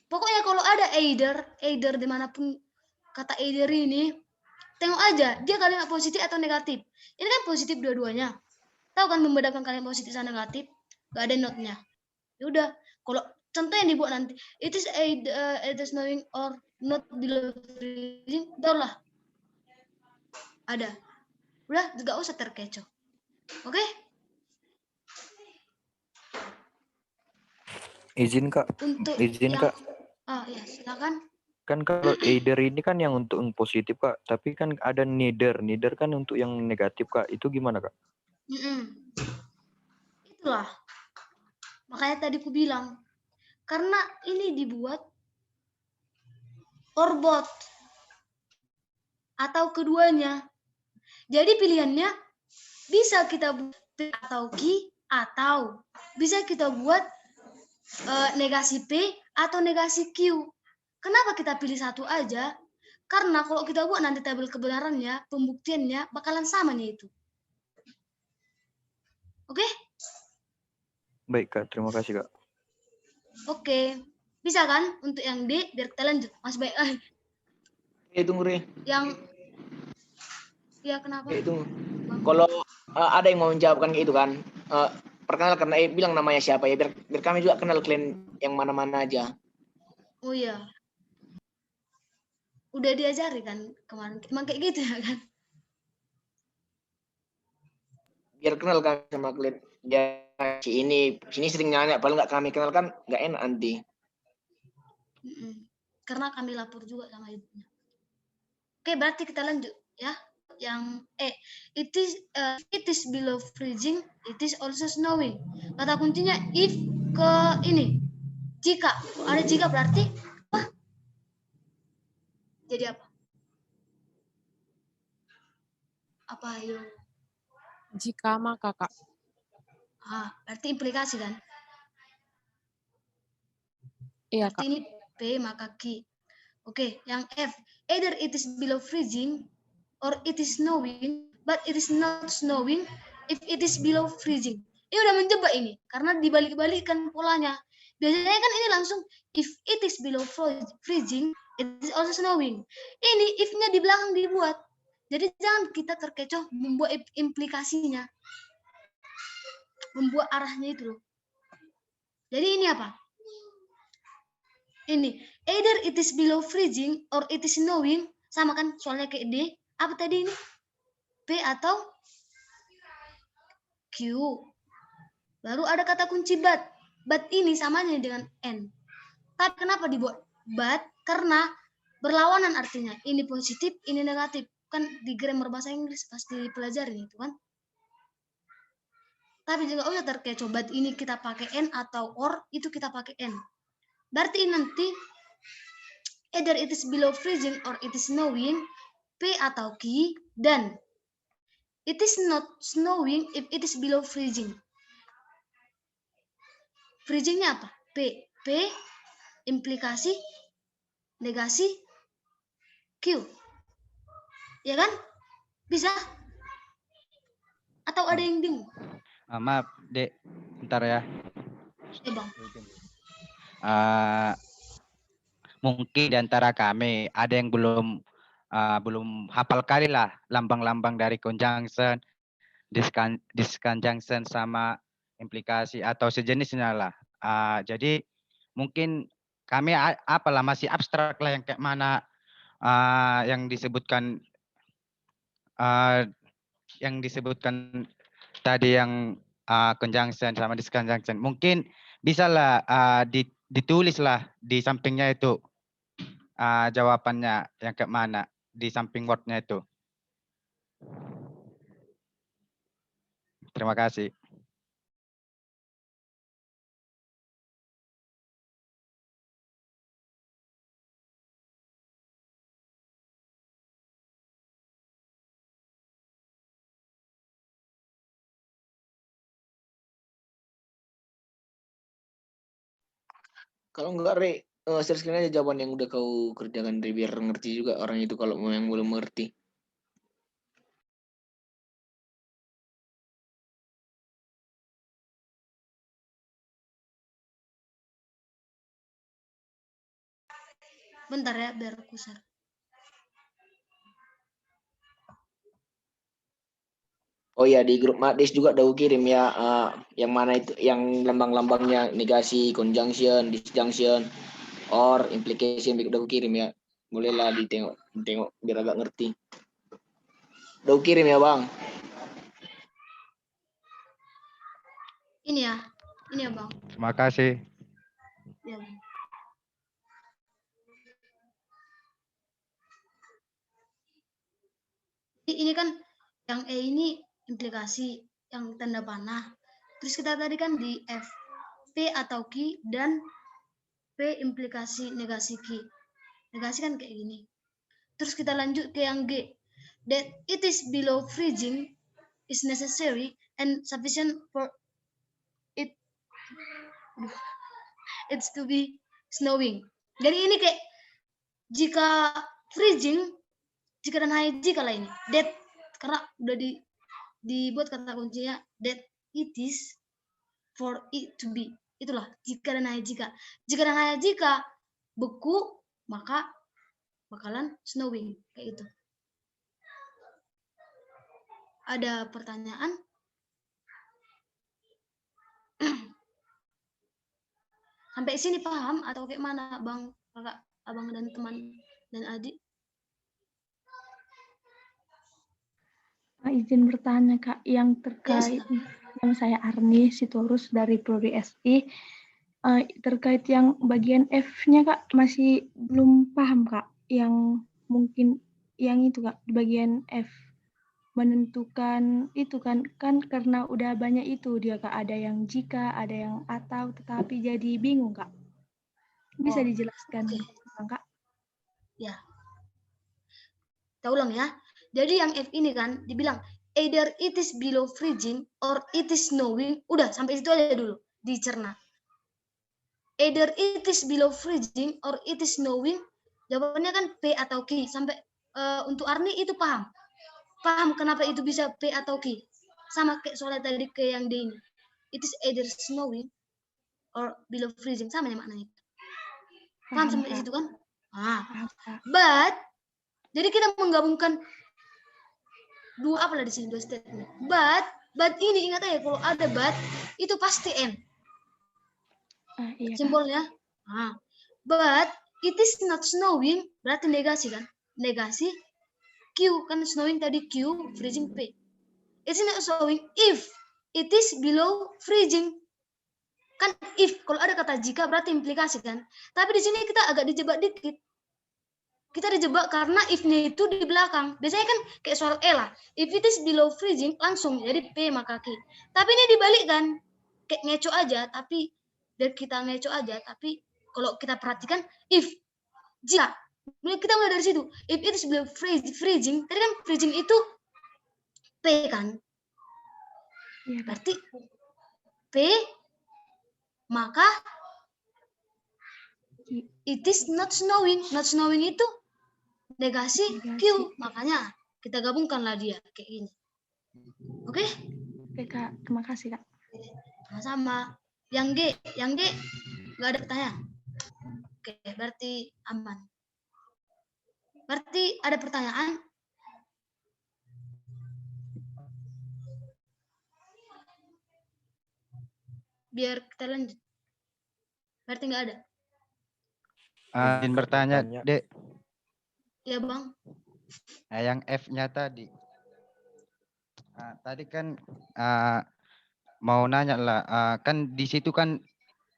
Pokoknya kalau ada either dimanapun kata either ini, tengok aja dia kalimat positif atau negatif. Ini kan positif dua-duanya. Tahu kan membedakan kalimat positif sama negatif? Gak ada not-nya. Ya udah, kalau contoh yang dibuat nanti, it is either snowing or not below freezing, udah lah. Ada. Udah, gak usah terkecoh. Oke? Izin Kak. Untuk Izin yang, Kak. ya silakan. Kan kalau either ini kan yang untuk yang positif Kak, tapi kan ada neither. Neither kan untuk yang negatif Kak. Itu gimana Kak? Itulah. Makanya tadi aku bilang, karena ini dibuat or both atau keduanya. Jadi pilihannya bisa kita buat P atau Q, atau bisa kita buat negasi P atau negasi Q. Kenapa kita pilih satu aja? Karena kalau kita buat nanti tabel kebenarannya, pembuktiannya bakalan samanya itu. Oke? Baik Kak, terima kasih Kak. Oke. Bisa kan untuk yang D, biar kita lanjut. Mas baik. Tunggu Ri. Yang ya kenapa? Tunggu. Kalau ada yang mau menjawabkan kayak itu kan, perkenalkan bilang namanya siapa ya, biar kami juga kenal kalian yang mana-mana aja. Oh iya. Udah diajari kan kemarin, emang kayak gitu ya kan? biar kenal kami sama kalian. Ya si ini sini sering nanya, paling nggak kami kenal kan nggak enak nanti. Karena kami lapor juga sama ibunya. Oke, berarti kita lanjut ya. Yang it is below freezing, it is also snowing. Kata kuncinya if ke ini. Jika ada jika berarti apa? Jadi apa? Apa ayo? Jika maka, Kak. Berarti implikasi kan? Iya, berarti Kak. ini P maka Q. Oke, yang F. Either it is below freezing or it is snowing, but it is not snowing if it is below freezing. Ini udah menjebak ini, karena dibalik-balikkan polanya. Biasanya kan ini langsung if it is below freezing, it is also snowing. Ini if-nya di belakang dibuat. Jadi jangan kita terkecoh membuat implikasinya. Membuat arahnya itu loh. Jadi ini apa? Ini either it is below freezing or it is snowing, sama kan soalnya kayak D. Apa tadi ini? P atau Q. Baru ada kata kunci but. But ini samanya dengan N. Tapi kenapa dibuat but? Karena berlawanan artinya. Ini positif, ini negatif. Kan di grammar bahasa Inggris pasti pelajari itu kan. Tapi juga usah terkecoh. But ini kita pakai N atau or itu kita pakai N. Berarti nanti either it is below freezing or it is snowing, P atau Q, dan it is not snowing if it is below freezing. Freezingnya apa? P. P, implikasi, negasi, Q. Ya kan? Bisa? Atau ada yang bingung? Maaf, Dek. Bentar ya. Bang. Mungkin di antara kami ada yang belum hafal kali lah lambang-lambang dari conjunction, disconjunction sama implikasi atau sejenisnya lah. Jadi mungkin kami apalah masih abstrak lah yang kayak mana yang disebutkan tadi yang conjunction sama disconjunction. Mungkin bisa lah ditulis lah di sampingnya itu jawabannya yang kayak mana di samping wordnya itu. Terima kasih. Kalau enggak share screen aja jawaban yang udah kau kerjakan biar ngerti juga orang itu kalau yang belum mengerti. Bentar ya biar aku share. Oh ya, di grup Madis juga udah kirim ya yang mana itu yang lambang-lambangnya negasi, conjunction, disjunction, or implication udah kirim ya. Bolehlah ditengok biar agak ngerti. Udah kirim ya, Bang. Ini ya Bang. Terima kasih. Ya, Bang. Ini kan yang E ini implikasi yang tanda panah. Terus kita tadi kan di F, P atau Q dan P implikasi negasi Q. Negasi kan kayak gini. Terus kita lanjut ke yang G. That it is below freezing is necessary and sufficient for it's to be snowing. Jadi ini kayak jika freezing, jika dan hanya jika lah ini. That karena udah dibuat kata kuncinya that it is for it to be. Itulah jika dan hanya jika. Jika dan hanya jika beku maka bakalan snowing kayak gitu. Ada pertanyaan? Sampai sini paham atau kayak mana Bang, Kakak, Abang dan teman dan adik? Izin bertanya Kak, yang terkait nama saya Arni Sitorus dari Prodi SI, terkait yang bagian F-nya Kak masih belum paham Kak, yang mungkin yang itu Kak di bagian F menentukan itu kan karena udah banyak itu dia Kak, ada yang jika, ada yang atau, tetapi jadi bingung Kak. Bisa Oh, dijelaskan oke. Kak? Ya. Kita ulang ya. Jadi yang F ini kan dibilang either it is below freezing or it is snowing. Udah sampai situ aja dulu dicerna. Either it is below freezing or it is snowing. Jawabannya kan P atau Q. Sampai untuk Arni itu paham. Paham kenapa itu bisa P atau Q. Sama kayak soalnya tadi ke yang D ini. It is either snowing or below freezing. Sama ya maknanya. Paham sampai situ kan? But jadi kita menggabungkan dua apalah di sini, dua statement. But ini ingat aja kalau ada but itu pasti N. Iya, Simbolnya. But it is not snowing berarti negasi kan? Negasi Q kan snowing tadi Q, freezing P. It's not snowing if it is below freezing. Kan if kalau ada kata jika berarti implikasi kan? Tapi di sini kita agak dijebak dikit. Kita dijebak karena if-nya itu di belakang. Biasanya kan kayak soal E lah. If it is below freezing, langsung jadi P maka Q. Tapi ini dibalikkan. Kayak ngeco aja, tapi dan kita ngeco aja. Tapi kalau kita perhatikan, if, jika. Kita mulai dari situ. If it is below freezing, tadi kan freezing itu P kan? Berarti P, maka it is not snowing. Not snowing itu negasi Q, makanya kita gabungkanlah dia kayak gini. Oke? Oke Kak, terima kasih Kak. Sama-sama. Yang D nggak ada pertanyaan. Oke, berarti aman. Berarti ada pertanyaan? Biar kita lanjut. Berarti nggak ada. Izin bertanya, Dek. Iya Bang. Nah, yang F-nya tadi. Tadi kan mau nanya lah, kan di situ kan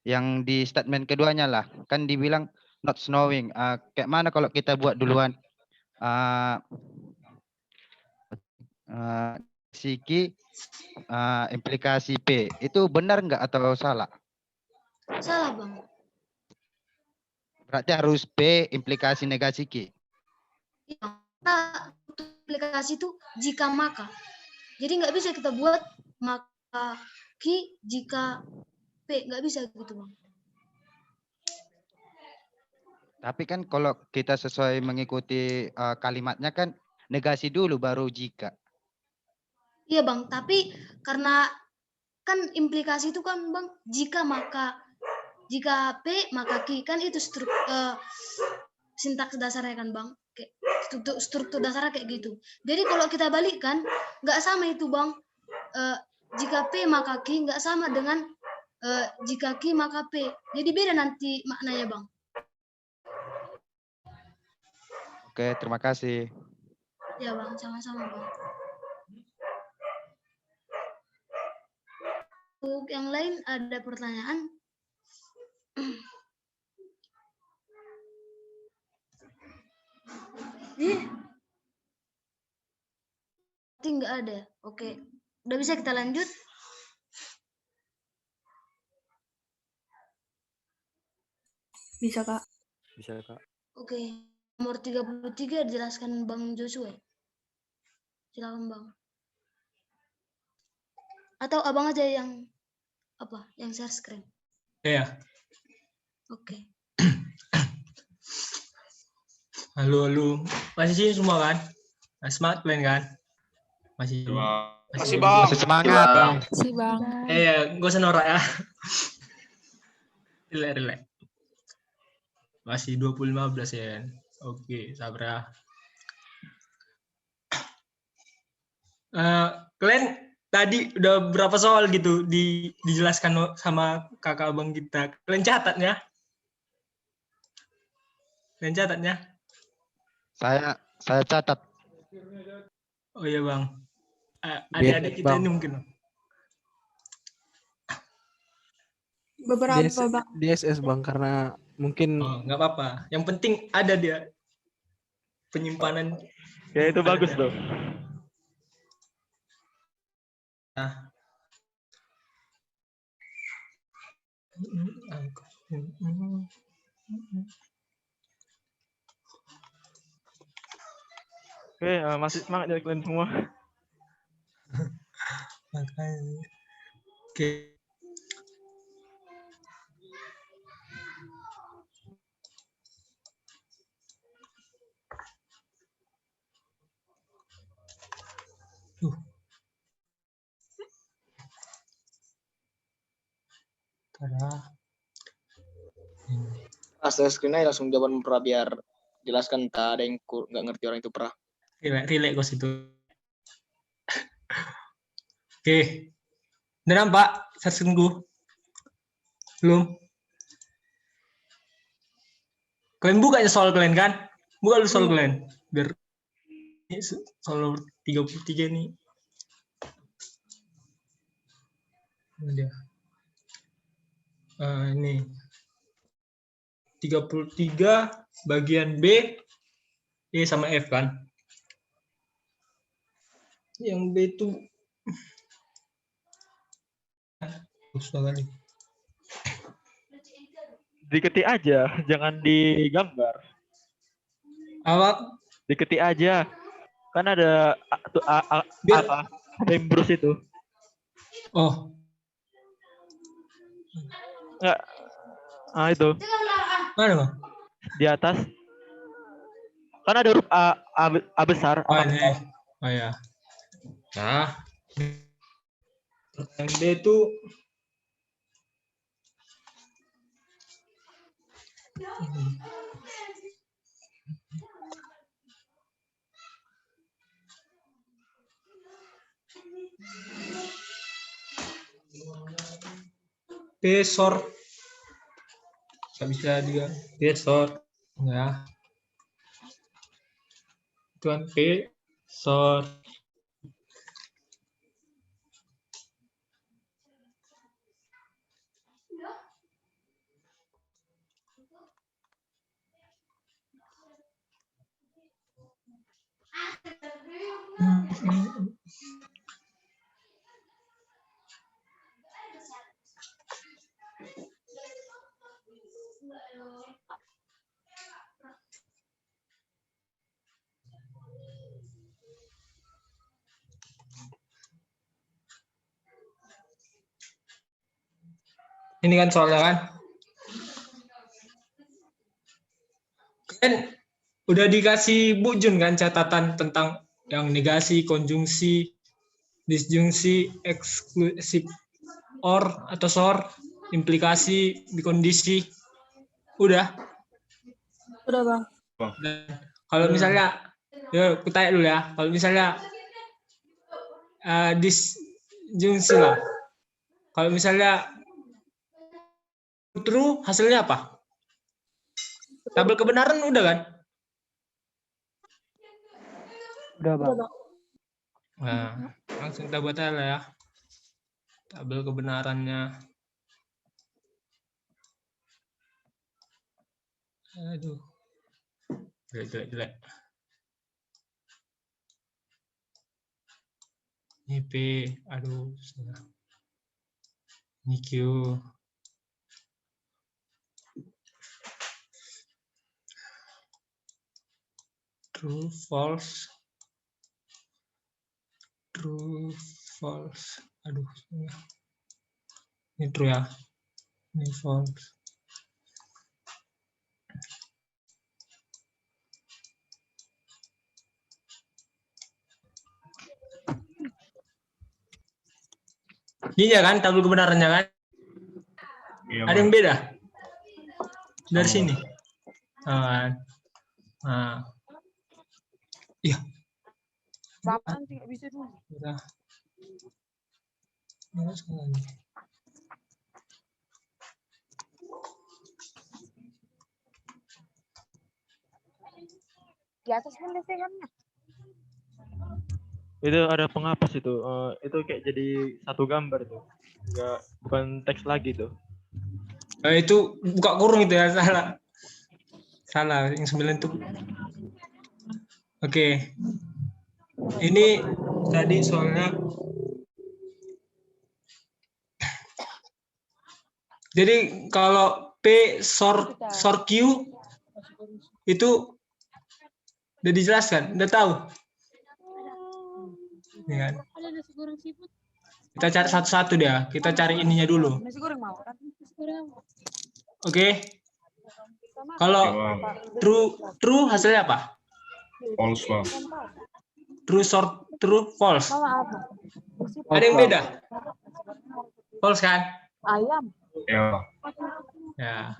yang di statement keduanya lah, kan dibilang not snowing. Kayak mana kalau kita buat duluan siki implikasi P, itu benar nggak atau salah? Salah Bang. Berarti harus P implikasi negasi Q. Nah, implikasi itu jika maka. Jadi nggak bisa kita buat maka Q jika P, nggak bisa gitu Bang. Tapi kan kalau kita sesuai mengikuti kalimatnya kan negasi dulu baru jika. Iya Bang, tapi karena kan implikasi itu kan Bang, jika P maka Q, kan itu sintaks dasarnya kan Bang, kayak struktur dasarnya kayak gitu. Jadi kalau kita balikkan nggak sama itu Bang, jika P maka Q nggak sama dengan jika Q maka P, jadi beda nanti maknanya Bang. Oke, terima kasih. Ya Bang, sama-sama Bang. Untuk yang lain ada pertanyaan? Nggak ada. Oke, udah bisa kita lanjut? Bisa Kak. Bisa Kak. Oke, nomor 33 dijelaskan Bang Joshua. Silakan Bang. Atau abang aja yang yang share screen. Iya. Oke. Halo. Masih sini semua kan? Smart plan kan? Masih Bang. Masih semangat Bang. Masih Bang. Gak usah norak ya. Relax. Masih 2015 ya. Oke, sabar ya. Kalian tadi udah berapa soal gitu dijelaskan sama kakak abang kita. Kalian catat ya? Saya catat. Oh iya Bang. adik-adik kita Bang. ini mungkin. Beberapa Dia Bang. dia SS Bang karena mungkin Oh, nggak apa-apa. Yang penting ada dia penyimpanan. Ya itu bagus ada. tuh. Nah. Oke, masih semangat ya kalian semua. Makanya. Oke. Share screen aja langsung jawaban pra biar jelaskan, tak ada yang nggak ngerti orang itu pra. Relek kos itu. Oke. Udah nampak? Saya tunggu. Belum? Kalian buka aja soal kalian kan? Buka dulu soal kalian. Biar soal nomor 33 nih. Ini dia. Ini. 33 bagian B, E sama F kan? Yang B itu susah kali. Diketik aja, jangan digambar. Awak diketik aja. Kan ada Embrus itu. Oh. Enggak. Ah itu. Mana, Bang? Di atas. Kan ada huruf A besar. Oh, ini. Oh ya. Nah. Yang D itu besor. Nggak bisa dia besor. Ya. Tuan besor. Ini kan soalnya kan. Kan udah dikasih Bu Jun kan catatan tentang yang negasi, konjungsi, disjungsi, eksklusif or atau sor, implikasi, dikondisi. Udah. Udah Bang. Dan kalau misalnya, ya aku tanya dulu ya, kalau misalnya disjungsi lah, kalau misalnya true hasilnya apa? Tabel kebenaran udah kan? Udah, Bang. Nah, langsung kita buat aja lah ya. Tabel kebenarannya. Aduh. Jelek. Ini P, aduh. Ini Q. True, false. True, false. Aduh. Ini true ya. Ini false. Ini ya kan tabel kebenarannya kan? Iya, ada yang beda dari sini. Nah. Iya. Apaan sih nggak bisa dulu? Udah. Di atas kan lesehannya. Itu ada penghapus itu. Itu kayak jadi satu gambar itu. Bukan teks lagi tuh. Nah, itu buka kurung itu ya, salah. Salah, yang 9 itu. Oke. Ini tadi soalnya. Jadi kalau P sor Q itu udah dijelaskan, udah tahu. Ya kan? Kita cari satu-satu dia. Kita cari ininya dulu. Oke. Kalau true hasilnya apa? False, Bang. True false. Ada yang beda? False kan? Ayam. Ya. Ya.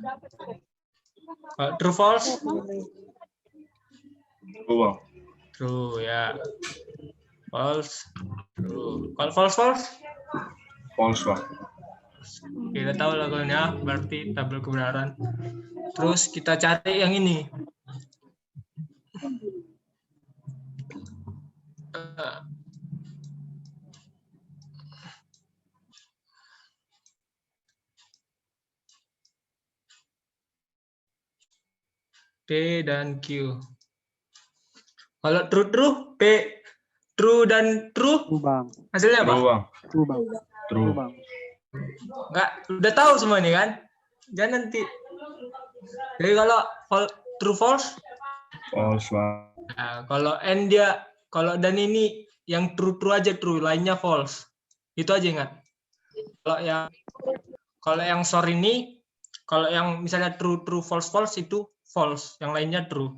True false? True, Bang. True ya. False. True. Kalau false? False, Bang. Kita tahu lagunya, berarti tabel kebenaran. Terus kita cari yang ini. P dan Q. Kalau true, P true dan true, Bang. hasilnya apa? True, Bang. True, Bang. True. Bang. Enggak, udah tahu semua ini kan? Jangan nanti. Jadi kalau true false? False, Bang. Nah, kalau dan ini yang true aja true, lainnya false. Itu aja ingat. Kalau yang sorry ini, kalau yang misalnya true false itu false, yang lainnya true.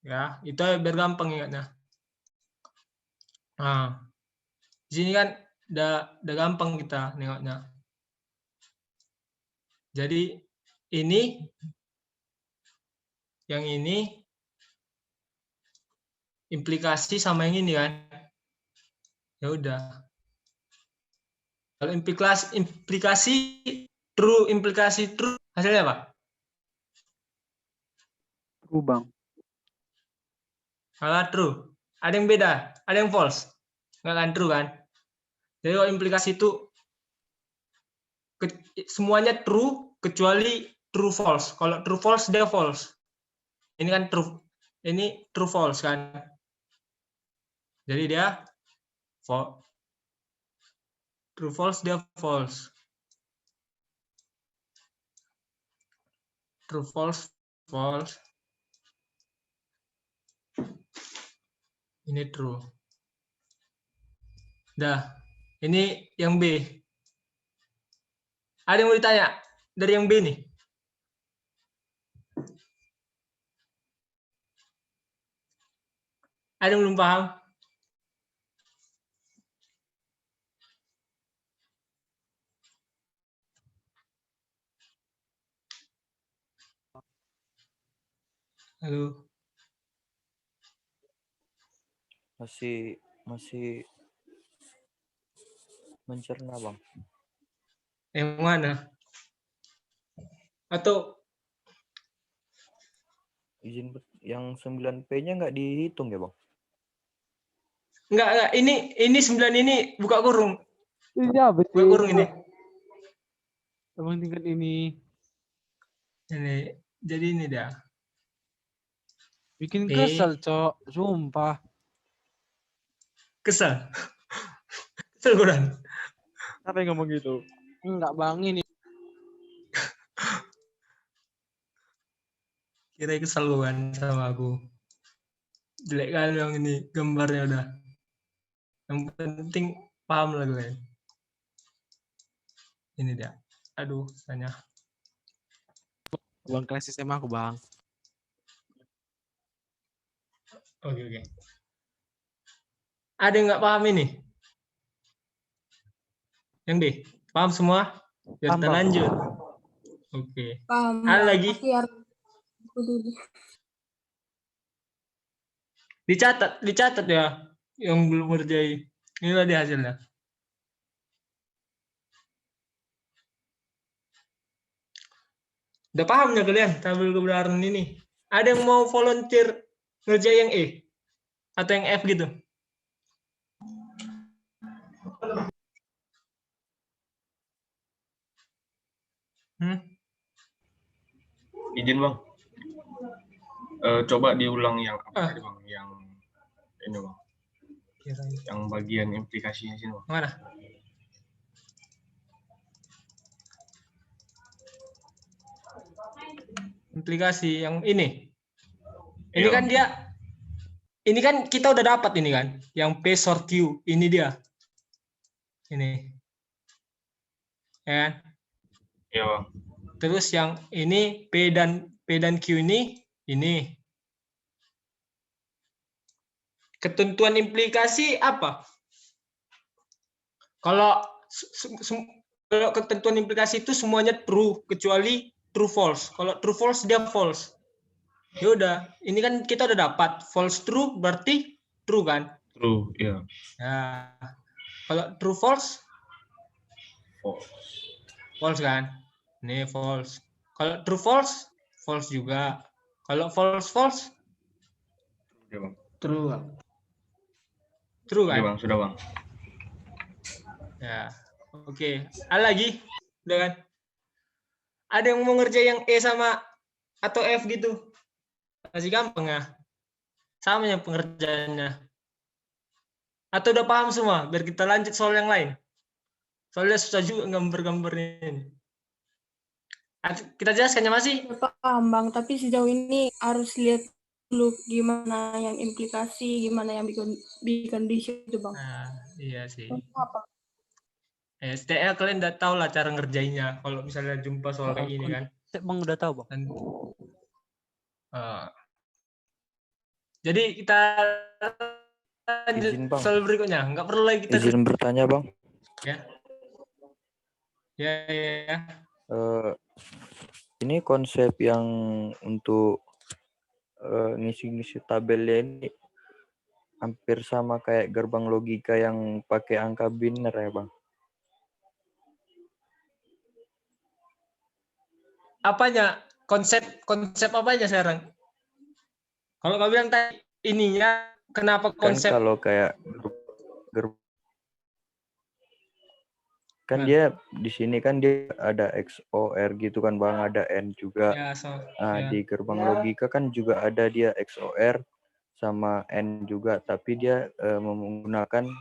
Ya, itu biar gampang ingatnya. Nah, di sini kan udah gampang kita nengoknya. Jadi yang ini implikasi sama yang ini kan. Ya udah. Kalau implikasi true hasilnya apa? True, Bang. Kalau true, ada yang beda, ada yang false. Nggak kan true kan? Jadi kalau implikasi itu semuanya true kecuali true false. Kalau true false dia false. Ini kan true. Ini true false kan? Jadi dia false. True false dia false. True false false. Ini true. Dah, ini yang B. Ada yang mau ditanya dari yang B nih? Ada yang belum paham? Halo. Masih mencerna, Bang. Yang mana? Atau izin yang 9P-nya nggak dihitung ya, Bang? enggak, ini 9 ini buka kurung. Iya, betul. Buka kurung ini. Abang tingkat ini. Ini, jadi ini dah. Bikin kesel, Cok. Sumpah. Kesel. Kesel Quran. Siapa yang ngomong gitu? Enggak, Bang, ini. Kira kesel kan sama aku. Jelek kali yang ini gambarnya udah. Yang penting paham lah gue. Ini dia. Aduh, tanya. Bang kelas SMA aku, Bang. Oke. Ada yang nggak paham ini? Yang D, paham semua? Biar kita lanjut. Oke. Paham. Ada lagi? Dicatat ya yang belum ngerjain. Inilah dia hasilnya. Udah paham ya kalian tabel kebenaran ini? Ada yang mau volunteer ngerjain yang E? Atau yang F gitu? Izin bang. Coba diulang yang apa tadi bang? Yang ini bang. Yang bagian implikasinya sini bang. Mana? Implikasi yang ini. Ini Iya, kan Bang. dia, ini kan kita udah dapat ini kan, yang P sort Q, ini dia. Ini. Ya kan? Iya bang. Terus yang ini P dan Q ini. Ketentuan implikasi apa? Kalau kalau ketentuan implikasi itu semuanya true kecuali true false. Kalau true false dia false. Ya udah, ini kan kita udah dapat false true berarti true kan? True, iya. Ya. Kalau true false? False. False kan? Ini false. Kalau true false? False juga. Kalau false? Iya bang. True. True kan? Iya bang, sudah bang. Ya. Oke. Ada lagi? Udah kan? Ada yang mau ngerjain yang E sama atau F gitu? Masih gampang ya? Sama yang pengerjaannya. Atau udah paham semua? Biar kita lanjut soal yang lain. Soalnya susah juga gambar-gambarnya ini. Kita jelaskannya masih? Paham Bang, tapi sejauh ini harus lihat dulu gimana yang implikasi, gimana yang bicondition itu Bang. Nah, iya sih. Apa? STL kalian udah tahu lah cara ngerjainnya. Kalau misalnya jumpa soal kayak gini kan. Bang udah tahu Bang. Jadi kita lanjut Izin, Bang. soal berikutnya. Nggak perlu lagi kita. Izin bertanya bang. Ya. Ini konsep yang untuk ngisi-ngisi tabelnya ini hampir sama kayak gerbang logika yang pakai angka biner ya bang. Apanya? Konsep apanya sekarang? Kalau kau bilang tadi ininya kenapa konsep? Kan kalau kayak kan dia di sini kan dia ada XOR gitu kan bang, ada N juga. Ya, Di gerbang logika kan juga ada dia XOR sama N juga, tapi dia menggunakan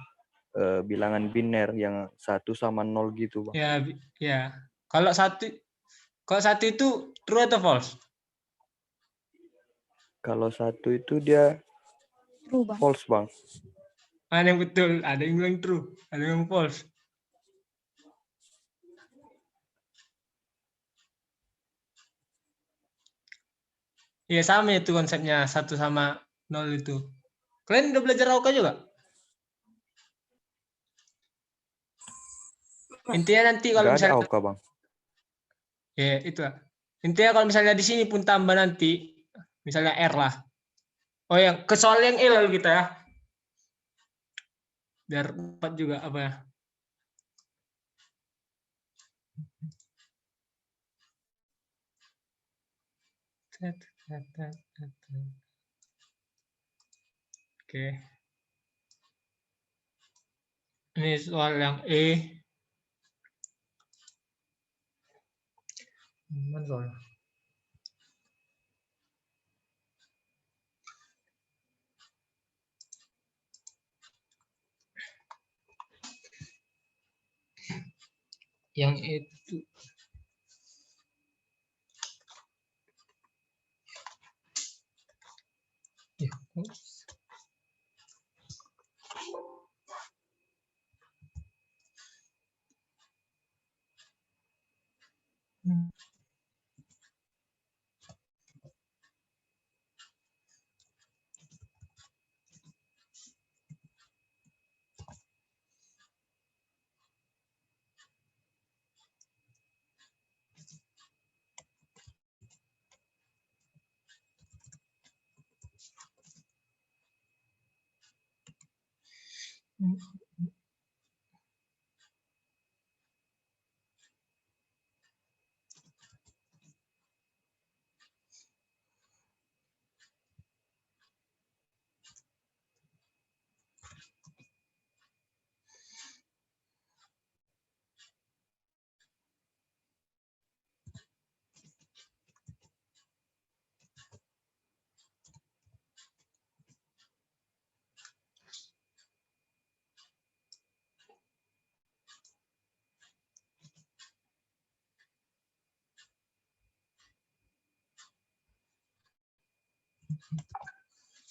bilangan biner yang 1 sama 0 gitu bang. Ya. Kalau satu itu true atau false? Kalau 1 itu dia True, Bang. false bang. Ada yang betul, ada yang bilang true, ada yang false. Iya sama itu konsepnya 1 sama 0 itu. Kalian udah belajar AOK juga? Intinya nanti kalau Nggak ada misalnya AOK bang. ya itu lah. Intinya kalau misalnya di sini pun tambah nanti misalnya R lah. Oh yang ke soal yang E lalu kita ya. Biar 4 juga apa ya? Oke. Ini soal yang E. Mana soalnya? Yang itu. Ya,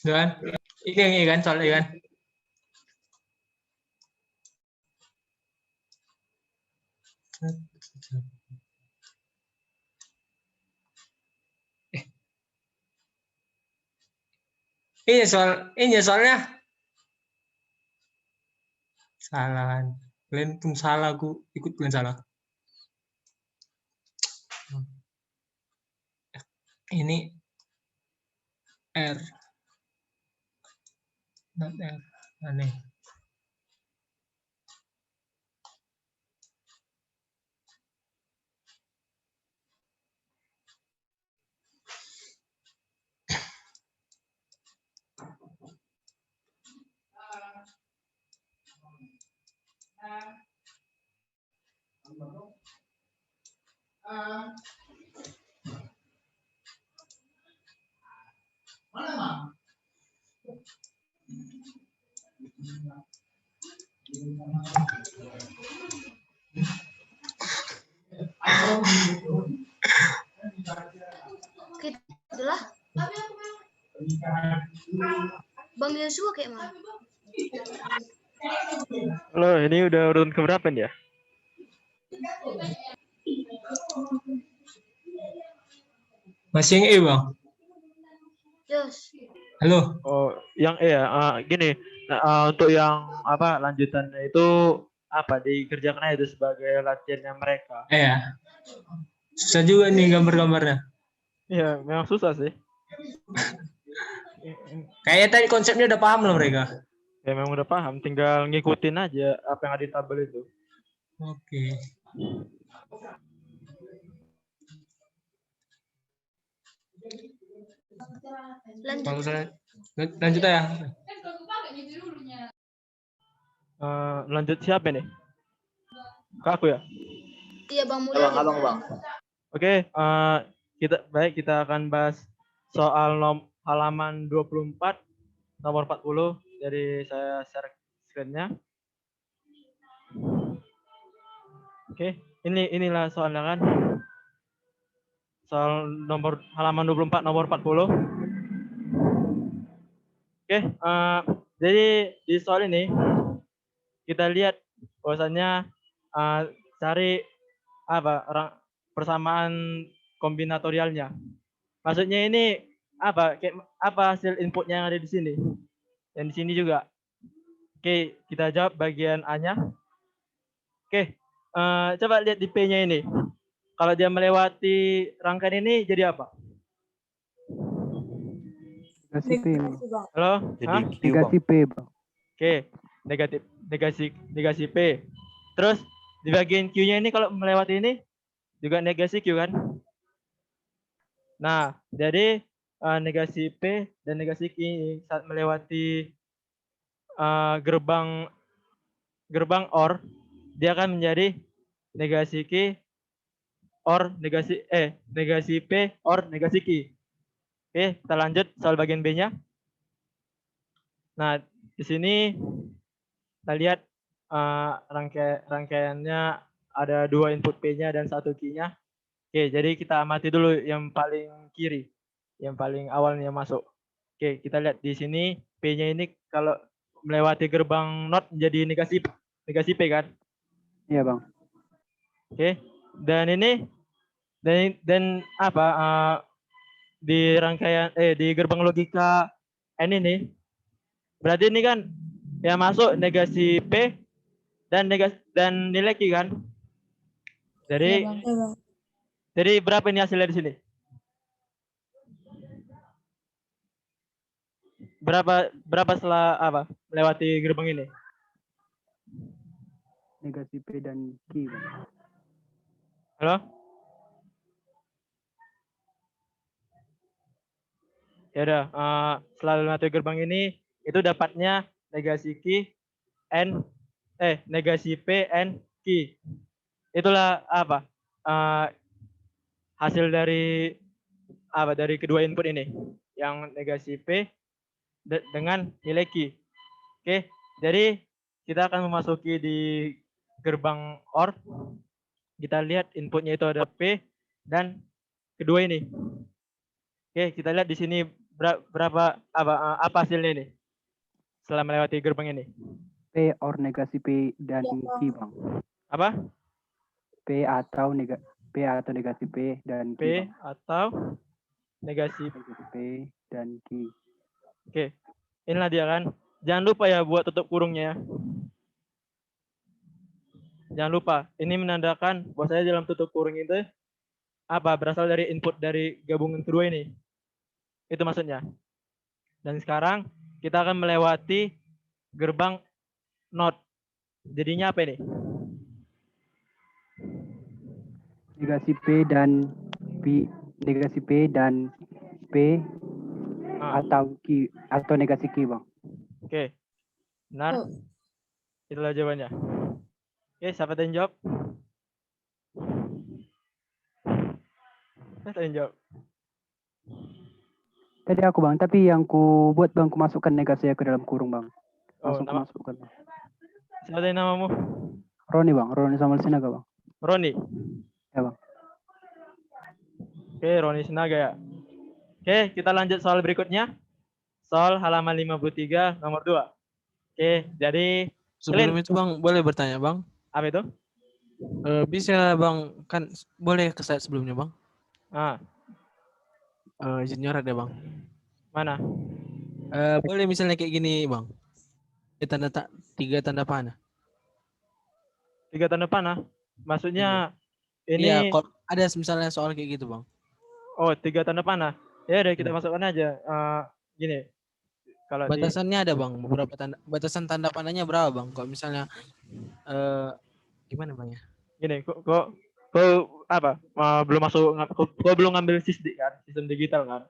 kan? Ini kan soalnya kan. Ini soalnya salah. Kalian pun salah, aku ikut kalian salah. Ini R. Not R. Aneh. Oke, itulah. Bang Yosua kayak mana? Halo, ini udah urutan keberapa nih ya? Masih yang E, Bang? Yos. Halo. Oh, yang E ya. Gini, untuk yang apa lanjutannya itu apa dikerjakan aja itu sebagai latihannya mereka. Iya. Susah juga nih gambar-gambarnya. Iya, memang susah sih. Kayaknya tadi konsepnya udah paham loh mereka. Ya memang udah paham, tinggal ngikutin aja apa yang ada di tabel itu. Oke. Lanjut ya. Lanjut siapa nih? Ke aku ya? Iya Bang Mulya. Bang. Oke, kita akan bahas soal halaman 24 nomor 40. Jadi saya share screen-nya. Oke, inilah soalnya kan. Soal halaman 24 nomor 40. Oke, jadi di soal ini kita lihat bahwasannya cari persamaan kombinatorialnya. Maksudnya ini apa hasil inputnya yang ada di sini dan di sini juga. Oke, kita jawab bagian A-nya. Oke, coba lihat di P-nya ini. Kalau dia melewati rangkaian ini jadi apa? Negasi P. Halo? Negasi P, Bang. Oke, negasi P. Terus di bagian Q-nya ini kalau melewati ini juga negasi Q kan? Nah, jadi negasi P dan negasi Q saat melewati gerbang OR, dia akan menjadi negasi Q OR negasi P OR negasi Q. Oke, kita lanjut soal bagian B-nya. Nah, di sini kita lihat rangkaiannya ada 2 input P-nya dan 1 Q-nya. Oke, jadi kita amati dulu yang paling kiri, yang paling awalnya masuk. Oke, kita lihat di sini P-nya ini kalau melewati gerbang NOT menjadi negasi P kan? Iya, Bang. Oke, dan ini dan apa di rangkaian di gerbang logika N ini berarti ini kan yang masuk negasi P dan nilai Q kan? Jadi jadi berapa ini hasilnya di sini? Berapa setelah melewati gerbang ini? Negasi P dan Q, Bang. Halo? Ya udah, setelah melewati gerbang ini itu dapatnya negasi Q negasi P N Q. Itulah hasil dari kedua input ini, yang negasi P dengan nilai Q. Oke, jadi kita akan memasuki di gerbang OR. Kita lihat inputnya itu ada P dan kedua ini. Oke, kita lihat di sini berapa apa hasilnya ini? Setelah melewati gerbang ini. P or negasi P dan Q, Bang. Apa? P atau negasi P dan Q, P Bang. atau negasi P dan Q. Oke. Inilah dia kan. Jangan lupa ya buat tutup kurungnya. Jangan lupa. Ini menandakan bahwasanya dalam tutup kurung itu apa? Berasal dari input dari gabungan kedua ini. Itu maksudnya. Dan sekarang kita akan melewati gerbang not. Jadinya apa ini? Negasi P dan P, negasi P dan P atau Q atau negasi Q, Bang. Oke. Benar. Itulah jawabannya. Oke, siapa yang jawab? Siapa yang jawab? Tadi aku, Bang, tapi yang ku buat, Bang, ku masukkan negasi ke dalam kurung, Bang. Langsung ku masukkan, Bang. Siapa yang namamu? Roni, Bang. Roni Samuel Sinaga, Bang. Roni. Ya, Bang. Oke, Roni Sinaga ya. Oke, kita lanjut soal berikutnya. Soal halaman 53 nomor 2. Oke, jadi sebelum itu, Bang, boleh bertanya, Bang? Apa itu? Bisa, Bang, kan boleh ke slide sebelumnya, Bang? Izin nyoret ya, Bang. Mana? Boleh misalnya kayak gini, Bang. Tiga tanda panah. 3 tanda panah? Maksudnya ini... Iya, kalau ada misalnya soal kayak gitu, Bang. Oh, 3 tanda panah. Ya udah kita masukkan aja. Gini. Kalau batasannya ada, Bang. Beberapa batasan tanda panahnya berapa, Bang? Kalau misalnya gimana, Bang ya? Gini, kok apa? Belum masuk, kok belum ngambil SISDIK kan? Sistem digital kan?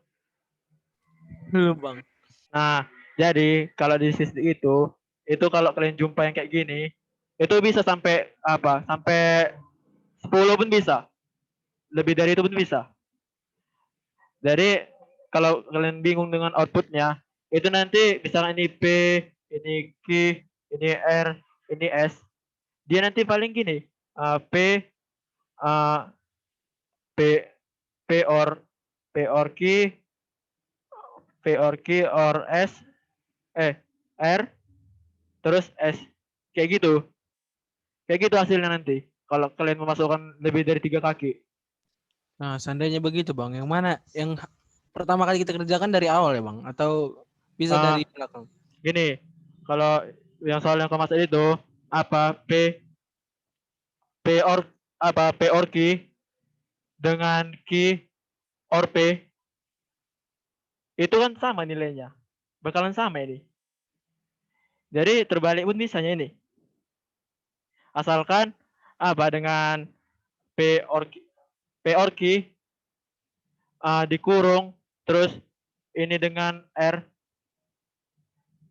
Belum, Bang. Nah, jadi kalau di SISDIK itu kalau kalian jumpa yang kayak gini, itu bisa sampai apa? Sampai 10 pun bisa. Lebih dari itu pun bisa. Jadi kalau kalian bingung dengan outputnya, itu nanti misalnya ini P, ini Q, ini R, ini S, dia nanti paling gini, P or Q or S, R, terus S, kayak gitu hasilnya nanti. Kalau kalian memasukkan lebih dari 3 kaki. Nah, seandainya begitu, Bang, yang mana yang pertama kali kita kerjakan dari awal ya, Bang, atau bisa dari belakang? Gini, kalau yang soal yang kemasan itu apa P or Q dengan Q or P itu kan sama nilainya, bakalan sama ini. Jadi terbalik pun misalnya ini, asalkan apa dengan P or Q dikurung terus ini dengan R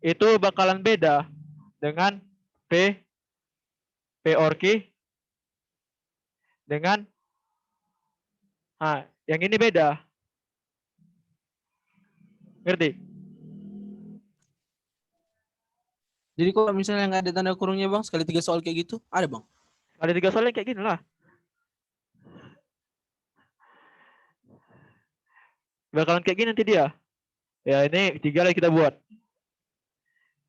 itu bakalan beda dengan P or Q dengan yang ini beda. Ngerti? Jadi kalau misalnya nggak ada tanda kurungnya, Bang, sekali 3 soal kayak gitu, ada, Bang? Ada 3 soal kayak gini lah. Bakalan kayak gini nanti dia. Ya ini 3 lagi kita buat.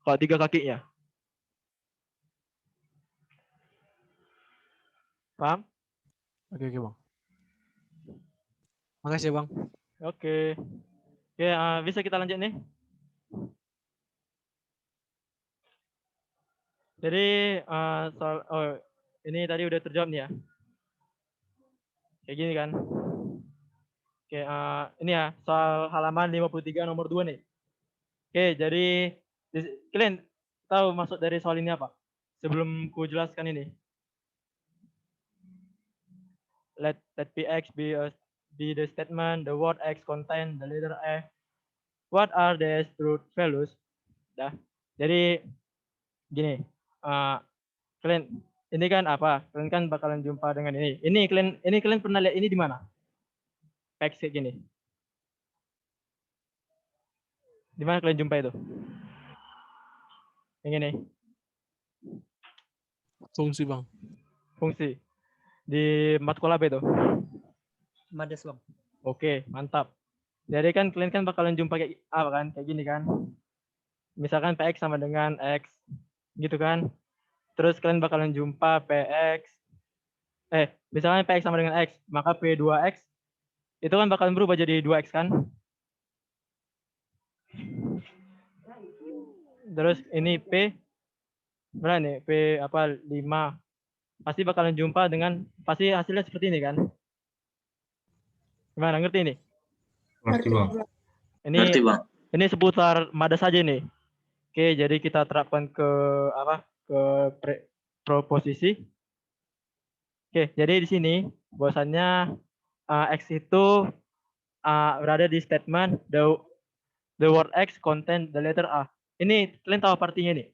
Kalau 3 kakinya. Paham? Oke, Bang. Makasih, Bang. Oke. Oke, bisa kita lanjut nih. Jadi soal ini tadi udah terjawab nih ya. Kayak gini kan. Oke, ini ya soal halaman 53 nomor 2 nih. Oke, jadi kalian tahu maksud dari soal ini apa? Sebelum ku jelaskan ini. Let Px be the statement, the word X contain the letter F. What are the truth values? Dah. Jadi gini, kalian ini kan apa? Kalian kan bakalan jumpa dengan ini. Ini kalian pernah lihat ini di mana? X kayak gini. Di mana kalian jumpa itu? Yang ini. Fungsi, Bang. Fungsi. Di matkul apa itu? Mades, Bang. Oke, mantap. Jadi kan kalian kan bakalan jumpa kayak apa kan? Kayak gini kan. Misalkan PX sama dengan X. Gitu kan. Terus kalian bakalan jumpa PX. Misalkan PX sama dengan X. Maka P2X. Itu kan bakalan berubah jadi 2X kan. Terus ini P. Berapa nih? P apa 5. Pasti bakalan jumpa dengan. Pasti hasilnya seperti ini kan. Gimana? Ngerti ini? Ngerti Bang. Ngerti, Bang. Ini seputar MADA saja nih. Oke, jadi kita terapkan ke apa? Ke proposisi. Oke, jadi di sini bahwasannya X itu berada di statement the word X contain the letter A. Ini kalian tahu apa artinya nih?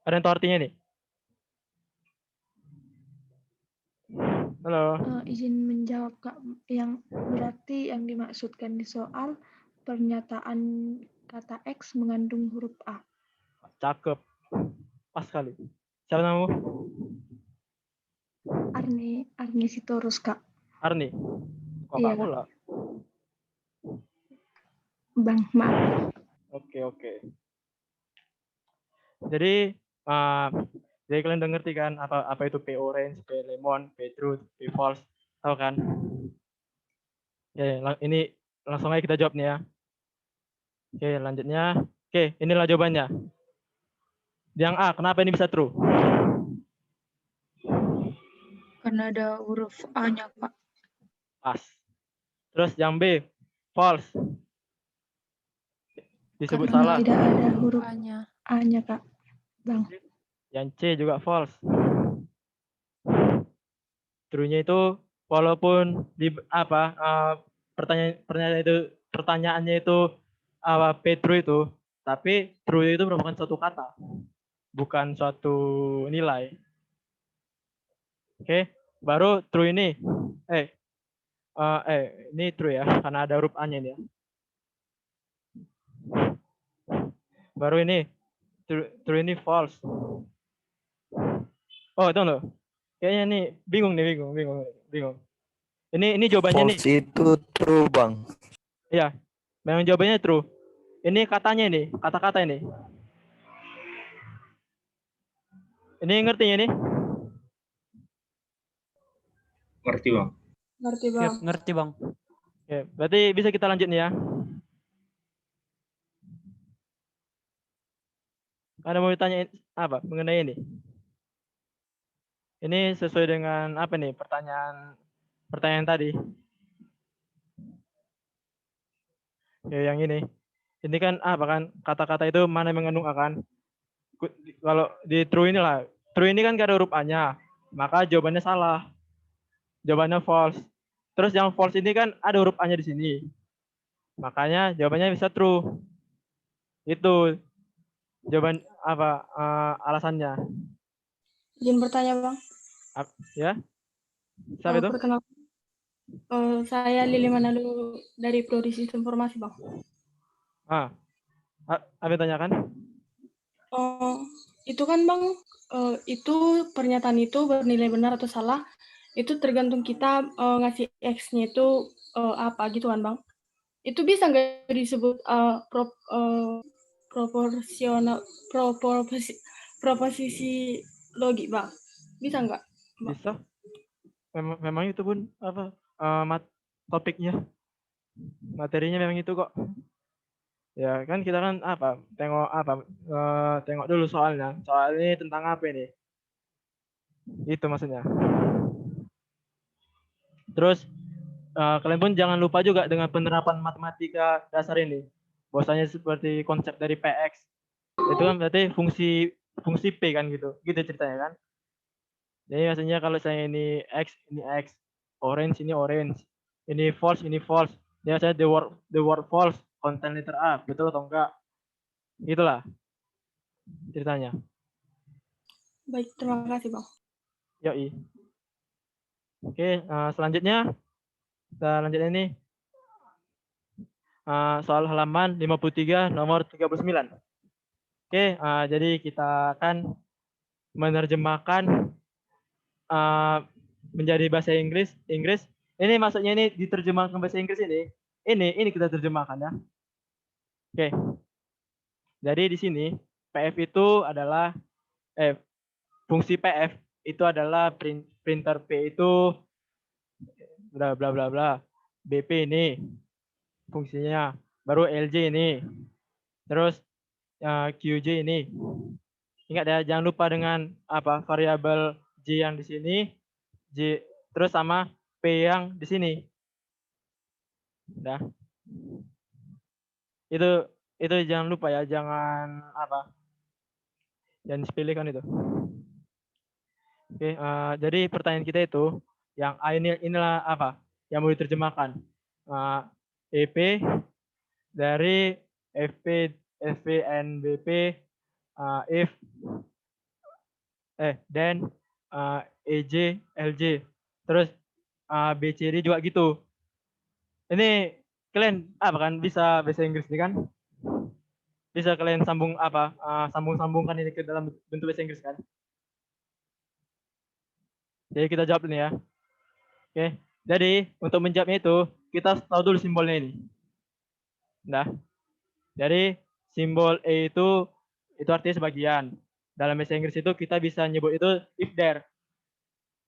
Ada yang tahu artinya nih? Halo. Izin menjawab Kak, yang berarti yang dimaksudkan di soal pernyataan kata X mengandung huruf A. Cakep. Pas sekali. Siapa namamu? Arni Sitorus Kak. Arni. Kok Iya, Kak pula? Bang, maaf. Oke. Jadi kalian udah ngerti kan apa itu P orange, P lemon, P truth, P false, tahu kan? Ya, ini langsung aja kita jawab nih ya. Oke, lanjutnya. Oke, inilah jawabannya. Yang A, kenapa ini bisa true? Karena ada huruf A-nya, Pak. Pas. Terus yang B, false. Disebut Karena salah. tidak ada huruf A-nya Kak. Bang. Yang C juga false. True-nya itu walaupun di pertanyaannya itu P true itu, tapi true itu merupakan suatu kata, bukan suatu nilai. Oke, baru true ini. Ini true ya, karena ada huruf A-nya ini ya. Baru ini true ini false. Oh, tunggu. Kayaknya nih bingung. Ini jawabannya false nih. Itu true, Bang. Iya. Memang jawabannya true. Ini katanya nih, kata-kata ini. Ini ngertinya nih? Ngerti, Bang. Ngerti, Bang. Oke, berarti bisa kita lanjut nih ya. Ada mau ditanya apa mengenai ini? Ini sesuai dengan apa nih pertanyaan tadi. Ya, yang ini. Ini kan apa kan kata-kata itu mana yang mengandung A kan? Kalau di true inilah, true ini kan gak ada huruf A-nya, maka jawabannya salah. Jawabannya false. Terus yang false ini kan ada huruf A-nya di sini. Makanya jawabannya bisa true. Itu jawaban apa alasannya? Izin bertanya, Bang. Ya. Siapa itu? Perkenalkan. Saya Lili Manado dari Prodi Sistem Informasi, Bang. Apa tanyakan? Itu kan, Bang, itu pernyataan itu bernilai benar atau salah, itu tergantung kita ngasih X-nya itu apa gitu kan, Bang. Itu bisa nggak disebut proposisi logik, Bang? Bisa nggak? Bisa. Memang itu pun apa topiknya, materinya memang itu kok. Ya kan kita kan tengok dulu soalnya. Soal ini tentang apa ini? Itu maksudnya. Terus kalian pun jangan lupa juga dengan penerapan matematika dasar ini. Bahwasanya seperti konsep dari PX. Itu kan berarti fungsi P kan gitu. Gitu ceritanya kan. Jadi maksudnya kalau saya ini X, orange ini orange. Ini false. Ya saya the word false contain letter A, betul atau enggak? Itulah ceritanya. Baik, terima kasih, Bang. Yoi. Oke, selanjutnya kita lanjut ini soal halaman 53 nomor 39. Oke, jadi kita akan menerjemahkan menjadi bahasa Inggris Ini maksudnya ini diterjemahkan bahasa Inggris ini. Ini kita terjemahkan ya. Oke. Jadi di sini PF itu adalah fungsi PF itu adalah printer P itu bla bla bla bla. BP ini fungsinya. Baru LJ ini. Terus QJ ini. Ingat ya, jangan lupa dengan variabel J yang di sini, J terus sama P yang di sini. Udah. Itu jangan lupa ya, jangan jangan disepelekan itu. Oke, jadi pertanyaan kita itu yang A inilah yang mau diterjemahkan. EP dari FP NBP if then EJ LJ terus BCD juga gitu. Ini kalian kan bisa bahasa Inggris ini kan? Bisa kalian sambung-sambungkan ini ke dalam bentuk bahasa Inggris kan? Jadi kita jawab ini ya. Oke. Jadi untuk menjawabnya itu kita tahu dulu simbolnya ini. Nah. Jadi simbol E itu artinya sebagian. Dalam bahasa Inggris itu kita bisa nyebut itu if there.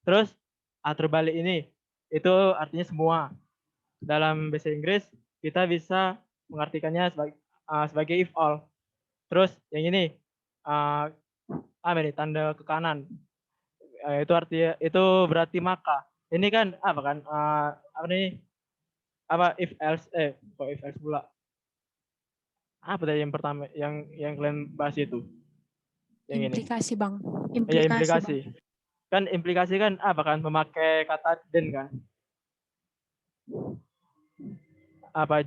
Terus A terbalik ini itu artinya semua. Dalam bahasa Inggris kita bisa mengartikannya sebagai if all. Terus yang ini tanda ke kanan. Itu artinya itu berarti maka. Ini kan if else kok if else pula. Apa tadi yang pertama yang kalian bahas itu? Yang implikasi, ini. Bang. Implikasi. Kan implikasi kan memakai kata then kan?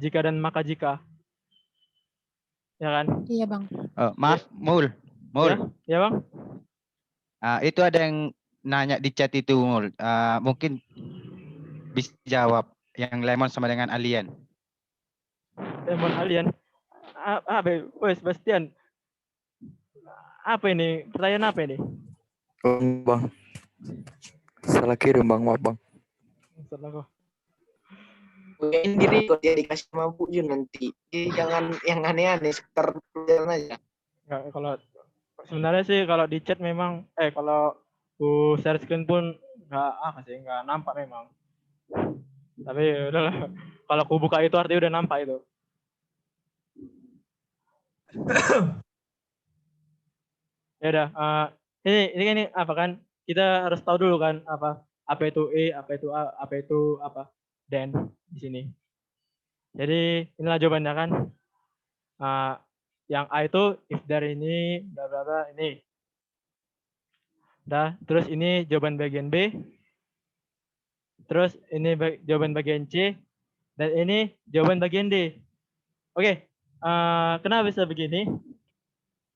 Jika dan maka jika. Ya kan? Iya, Bang. Maaf, Mul. Ya, Bang. Itu ada yang nanya di chat itu, Mul. Mungkin bisa jawab yang lemon sama dengan alien. Lemon alien. Sebastian. Apa ini? Pertanyaan apa ini? Bang. Salah kirim, Bang. Maaf, Bang. Salah kok. Ini diri kok dia dikasih sama Bu Jun nanti. Jadi jangan yang aneh-aneh, sekitar pelajaran aja. Nggak, kalau sebenarnya sih kalau di chat memang kalau ku share screen pun nggak nampak memang. Tapi udahlah, kalau ku buka itu artinya udah nampak itu. Ya udah, ini kan kita harus tahu dulu kan apa itu E, apa itu A, apa itu then di sini. Jadi inilah jawabannya kan. Yang A itu if there ini bla bla bla ini. Dah, terus ini jawaban bagian B. Terus ini jawaban bagian C dan ini jawaban bagian D. Oke. Kenapa bisa begini?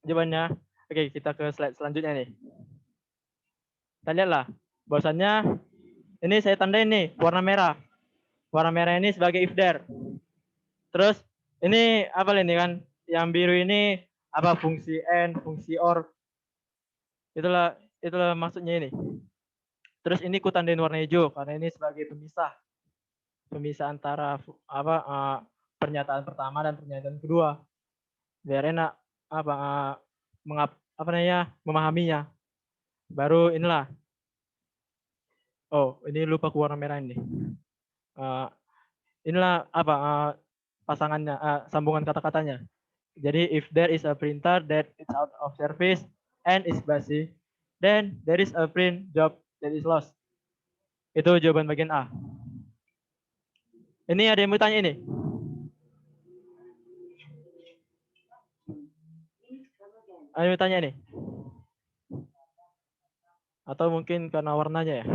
Jawabannya. Oke, kita ke slide selanjutnya nih. Kita lihatlah, bahwasannya ini saya tandain nih warna merah. Warna merah ini sebagai if there. Terus ini apa ini kan? Yang biru ini fungsi and, fungsi or. Itulah maksudnya ini. Terus ini ku tandain warna hijau karena ini sebagai pemisah. Pemisah antara pernyataan pertama dan pernyataan kedua. Biar enak memahaminya. Baru inilah. Oh, ini lupa ku warna merah ini. Inilah pasangannya, sambungan kata-katanya. Jadi if there is a printer that is out of service and is busy, then there is a print job that is lost. Itu jawaban bagian A. Ini ada yang mau tanya ini? Ada yang mau tanya nih? Atau mungkin karena warnanya ya?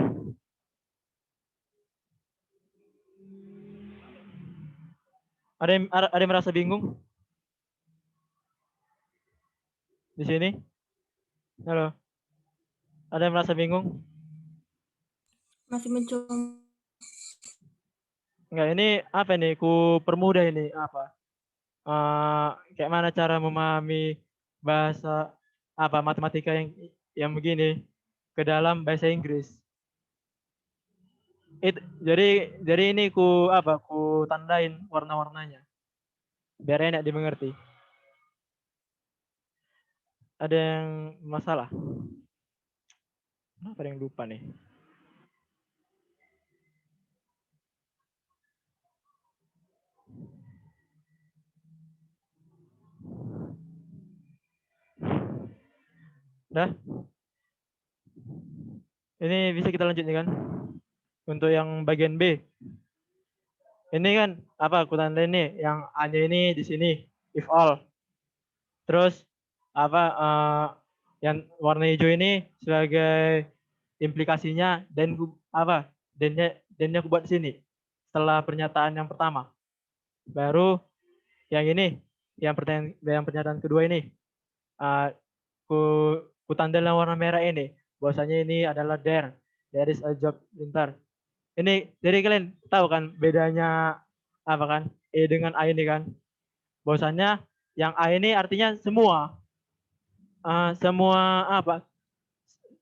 Ada yang merasa bingung? Di sini? Halo? Ada yang merasa bingung? Masih mencoba. Enggak, ini apa nih? Ku permudah ini kayak mana cara memahami bahasa matematika yang begini ke dalam bahasa Inggris. Jadi ini ku tandain warna-warnanya biar enak dimengerti. Ada yang masalah? Kenapa ada yang lupa nih? Dah? Ini bisa kita lanjut nih kan? Untuk yang bagian B. Ini kan aku tandain nih, yang A-nya ini di sini, if all. Terus yang warna hijau ini sebagai implikasinya dan dan-nya aku buat di sini setelah pernyataan yang pertama. Baru yang ini, yang pernyataan kedua ini, ku tanda warna merah ini, bahwasanya ini adalah there is a job pintar. Ini jadi kalian tahu kan bedanya apa kan E dengan A ini kan, bahwasanya yang A ini artinya semua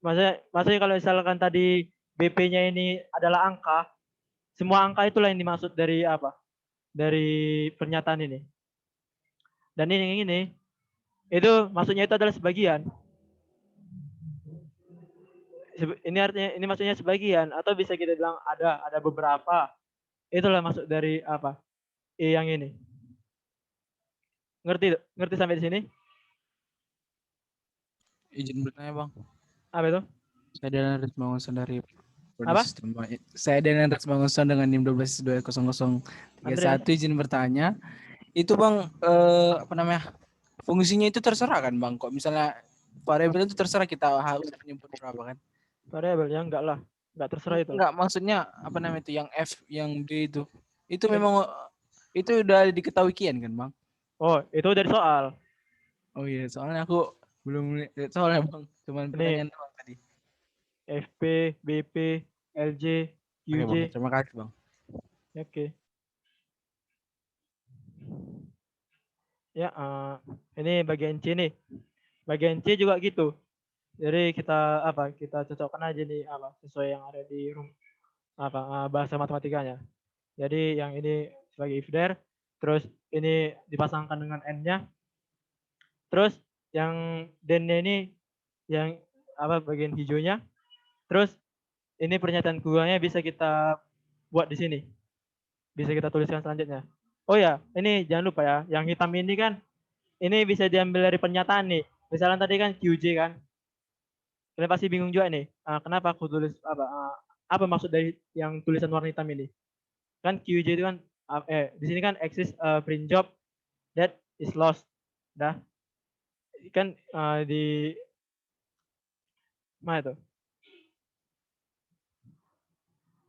maksudnya kalau misalkan tadi BP-nya ini adalah angka, semua angka itulah yang dimaksud dari dari pernyataan ini. Dan ini itu maksudnya itu adalah sebagian. Ini artinya ini maksudnya sebagian, atau bisa kita bilang ada beberapa. Itulah maksud dari E yang ini. Ngerti sampai di sini? Izin bertanya, Bang. Apa itu? Saya Daniel Rizmanguson dari Apa? Saya Daniel Rizmanguson dengan NIM 12200031. Izin bertanya. Itu Bang fungsinya itu terserah kan Bang? Kok misalnya variabel itu terserah kita harus menyebut berapa kan? Variabel ya enggak lah. Enggak terserah itu. Enggak, maksudnya itu yang F, yang D itu. Itu memang itu udah diketahui kian kan Bang? Oh, itu dari soal. Oh iya, soalnya aku belum lihat soalnya Bang. Cuman pertanyaan doang tadi. FP, BP, LJ, QJ. Oke, Bang. Terima kasih Bang. Oke. Ya, ini bagian C nih. Bagian C juga gitu. Jadi kita kita cocokkan aja nih sesuai yang ada di bahasa matematikanya. Jadi yang ini sebagai if there, terus ini dipasangkan dengan n-nya. Terus yang then-nya ini yang bagian hijaunya. Terus ini pernyataan keduanya bisa kita buat di sini. Bisa kita tuliskan selanjutnya. Oh ya, ini jangan lupa ya, yang hitam ini kan ini bisa diambil dari pernyataan nih. Misalnya tadi kan QJ kan. Kalian pasti bingung juga nih, kenapa aku tulis apa maksud dari yang tulisan warna hitam ini? Kan QJ itu kan di sini kan exist print job that is lost. Dah. Kan di mana itu?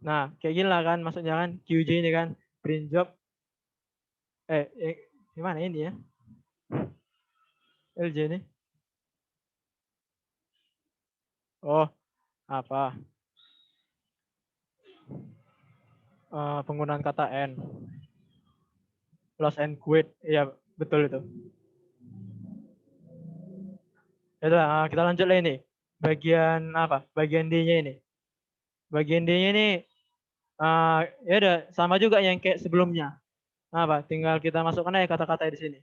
Nah, kayak gini lah kan maksudnya kan QJ ini kan print job gimana ini ya? LJ ini. Oh, penggunaan kata N. Lost and quit. Iya, betul itu. Ya, kita lanjut lagi nih. Bagian Bagian D-nya ini. Bagian D-nya ini ya udah sama juga yang kayak sebelumnya. Tinggal kita masukkan aja kata-kata di sini.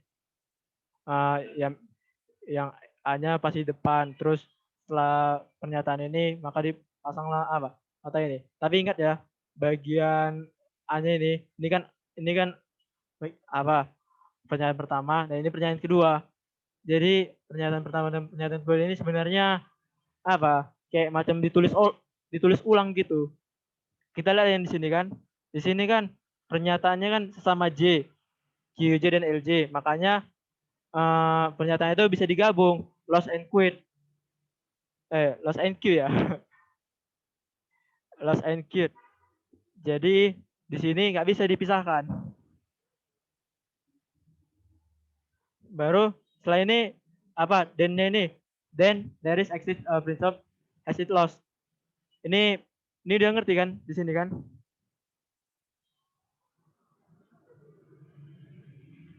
Yang A-nya pasti depan, terus setelah pernyataan ini maka dipasanglah kata ini. Tapi ingat ya, bagian A-nya ini kan pernyataan pertama dan ini pernyataan kedua. Jadi pernyataan pertama dan pernyataan kedua ini sebenarnya kayak macam ditulis ulang gitu. Kita lihat yang di sini kan. Di sini kan pernyataannya kan sesama J, QJ dan LJ. Makanya pernyataan itu bisa digabung, lost and quit. Lost and Q ya. Lost and quit. Jadi di sini nggak bisa dipisahkan. Baru setelah ini then-nya ini. Then there is exit principle as it lost. Ini udah ngerti kan di sini kan?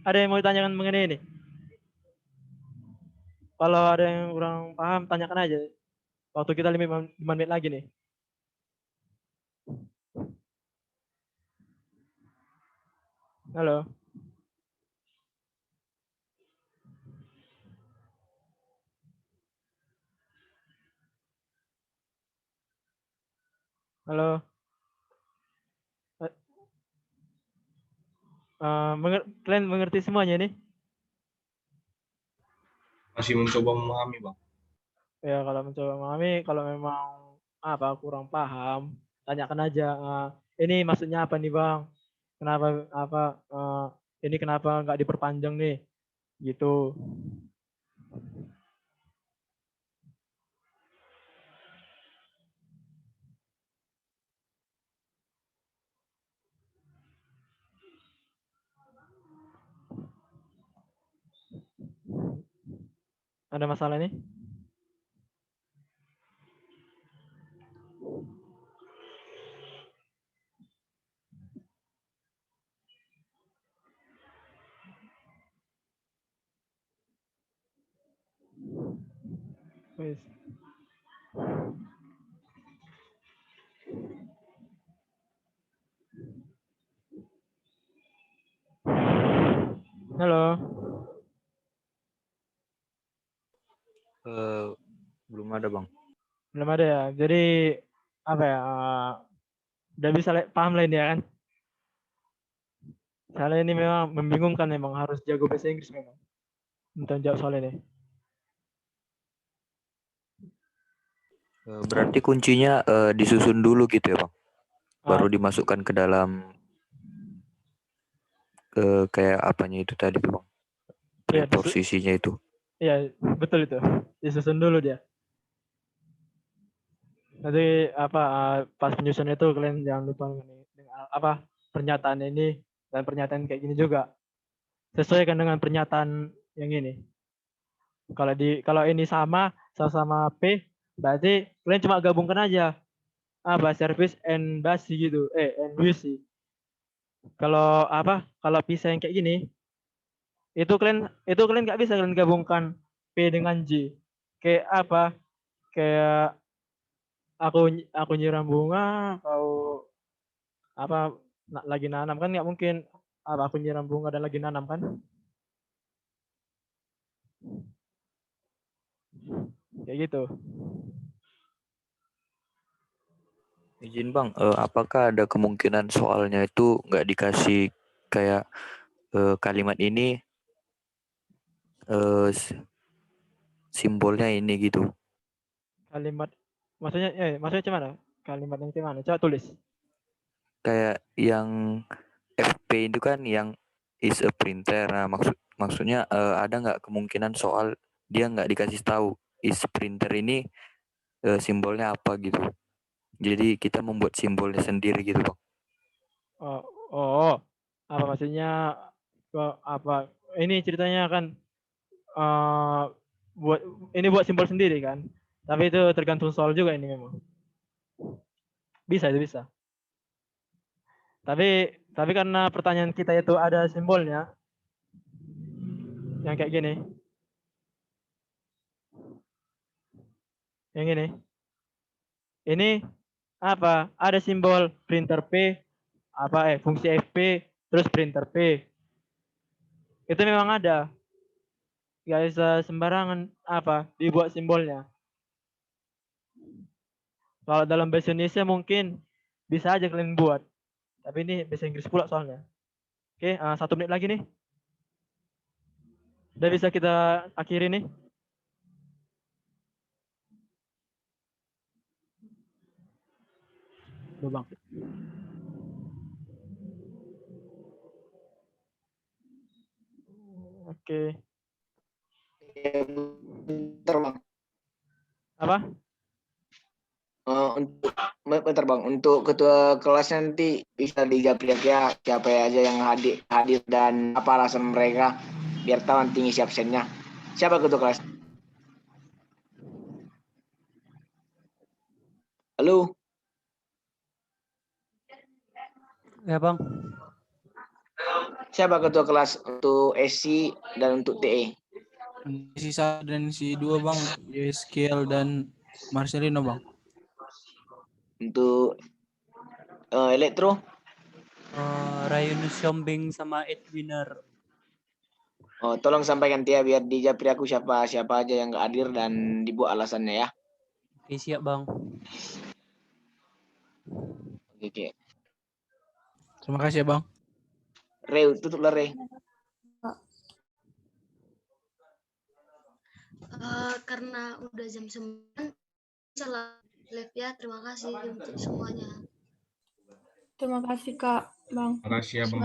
Ada yang mau ditanyakan mengenai ini? Kalau ada yang kurang paham, tanyakan aja. Waktu kita 5 menit lagi nih. Halo. Halo. Kalian mengerti semuanya nih? Masih mencoba memahami, Bang. Ya, kalau mencoba memahami, kalau memang kurang paham, tanyakan aja. Ini maksudnya apa nih, Bang? Kenapa ini kenapa nggak diperpanjang nih? Gitu. Ada masalah nih? Wis. Halo. Belum ada, Bang. Belum ada ya. Jadi apa ya? Udah bisa paham lah ini ya kan? Soalnya ini memang membingungkan, memang harus jago bahasa Inggris memang. Untuk jawab soal ini. Berarti kuncinya disusun dulu gitu ya, Bang? Baru dimasukkan ke dalam kayak apanya itu tadi tuh, Bang? Iya, Posisinya itu. Iya, betul itu. Disusun dulu dia. Nanti pas penyusun itu kalian jangan lupa dengan pernyataan ini dan pernyataan kayak gini juga. Sesuaikan dengan pernyataan yang ini. Kalau ini sama P, berarti kalian cuma gabungkan aja service and basi gitu, and WC. Kalau pisah yang kayak gini, itu kalian nggak bisa kalian gabungkan P dengan J. Kayak aku nyiram bunga, kau lagi nanam, kan nggak mungkin aku nyiram bunga dan lagi nanam kan? Kayak gitu. Izin, Bang, apakah ada kemungkinan soalnya itu nggak dikasih kayak kalimat ini simbolnya ini gitu? Kalimat maksudnya gimana? Kalimat yang gimana? Coba tulis. Kayak yang FP itu kan yang is a printer. Nah, maksudnya ada nggak kemungkinan soal dia nggak dikasih tahu is printer ini simbolnya apa gitu? Jadi kita membuat simbolnya sendiri gitu, Bang. Apa maksudnya? Ini ceritanya kan buat simbol sendiri kan? Tapi itu tergantung soal juga ini memang. Bisa. Tapi karena pertanyaan kita itu ada simbolnya yang kayak gini. Yang ini. Ini ada simbol printer P, fungsi FP, terus printer P. Itu memang ada. Gak bisa sembarangan dibuat simbolnya. Kalau dalam bahasa Indonesia mungkin bisa aja kalian buat. Tapi ini bahasa Inggris pula soalnya. Oke, 1 menit lagi nih. Udah bisa kita akhiri nih. Bang. Oke. Bentar, Bang. Apa? Bentar, Bang. Untuk ketua kelas nanti bisa dijawab ya siapa aja yang hadir dan apa alasan mereka, biar tahu nanti ngisi absennya. Siapa ketua kelas? Halo? Ya, Bang. Siapa ketua kelas untuk SC dan untuk TE? Si 1 dan si 2, Bang. Yeskiel dan Marcelino, Bang. Untuk elektro? Rayunus Shombing sama Edwiner. Oh, tolong sampaikan Tia biar di Japri aku siapa aja yang nggak hadir dan dibuat alasannya ya. Oke, siap Bang. Oke. Terima kasih ya Bang. Re, tutuplah Re. Karena udah jam 9, salah live ya. Terima kasih untuk semuanya. Terima kasih Kak, Bang. Terima kasih ya Bang.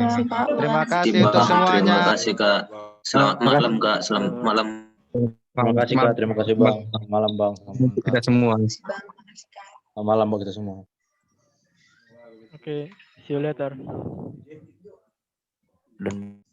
Terima kasih Terima untuk semuanya. Terima kasih Kak. Selamat malam Kak. Selamat malam. Terima kasih Kak, terima kasih Bang. Selamat malam Bang. Kita semua. Selamat malam Bang kita semua. Oke, see you later. Dan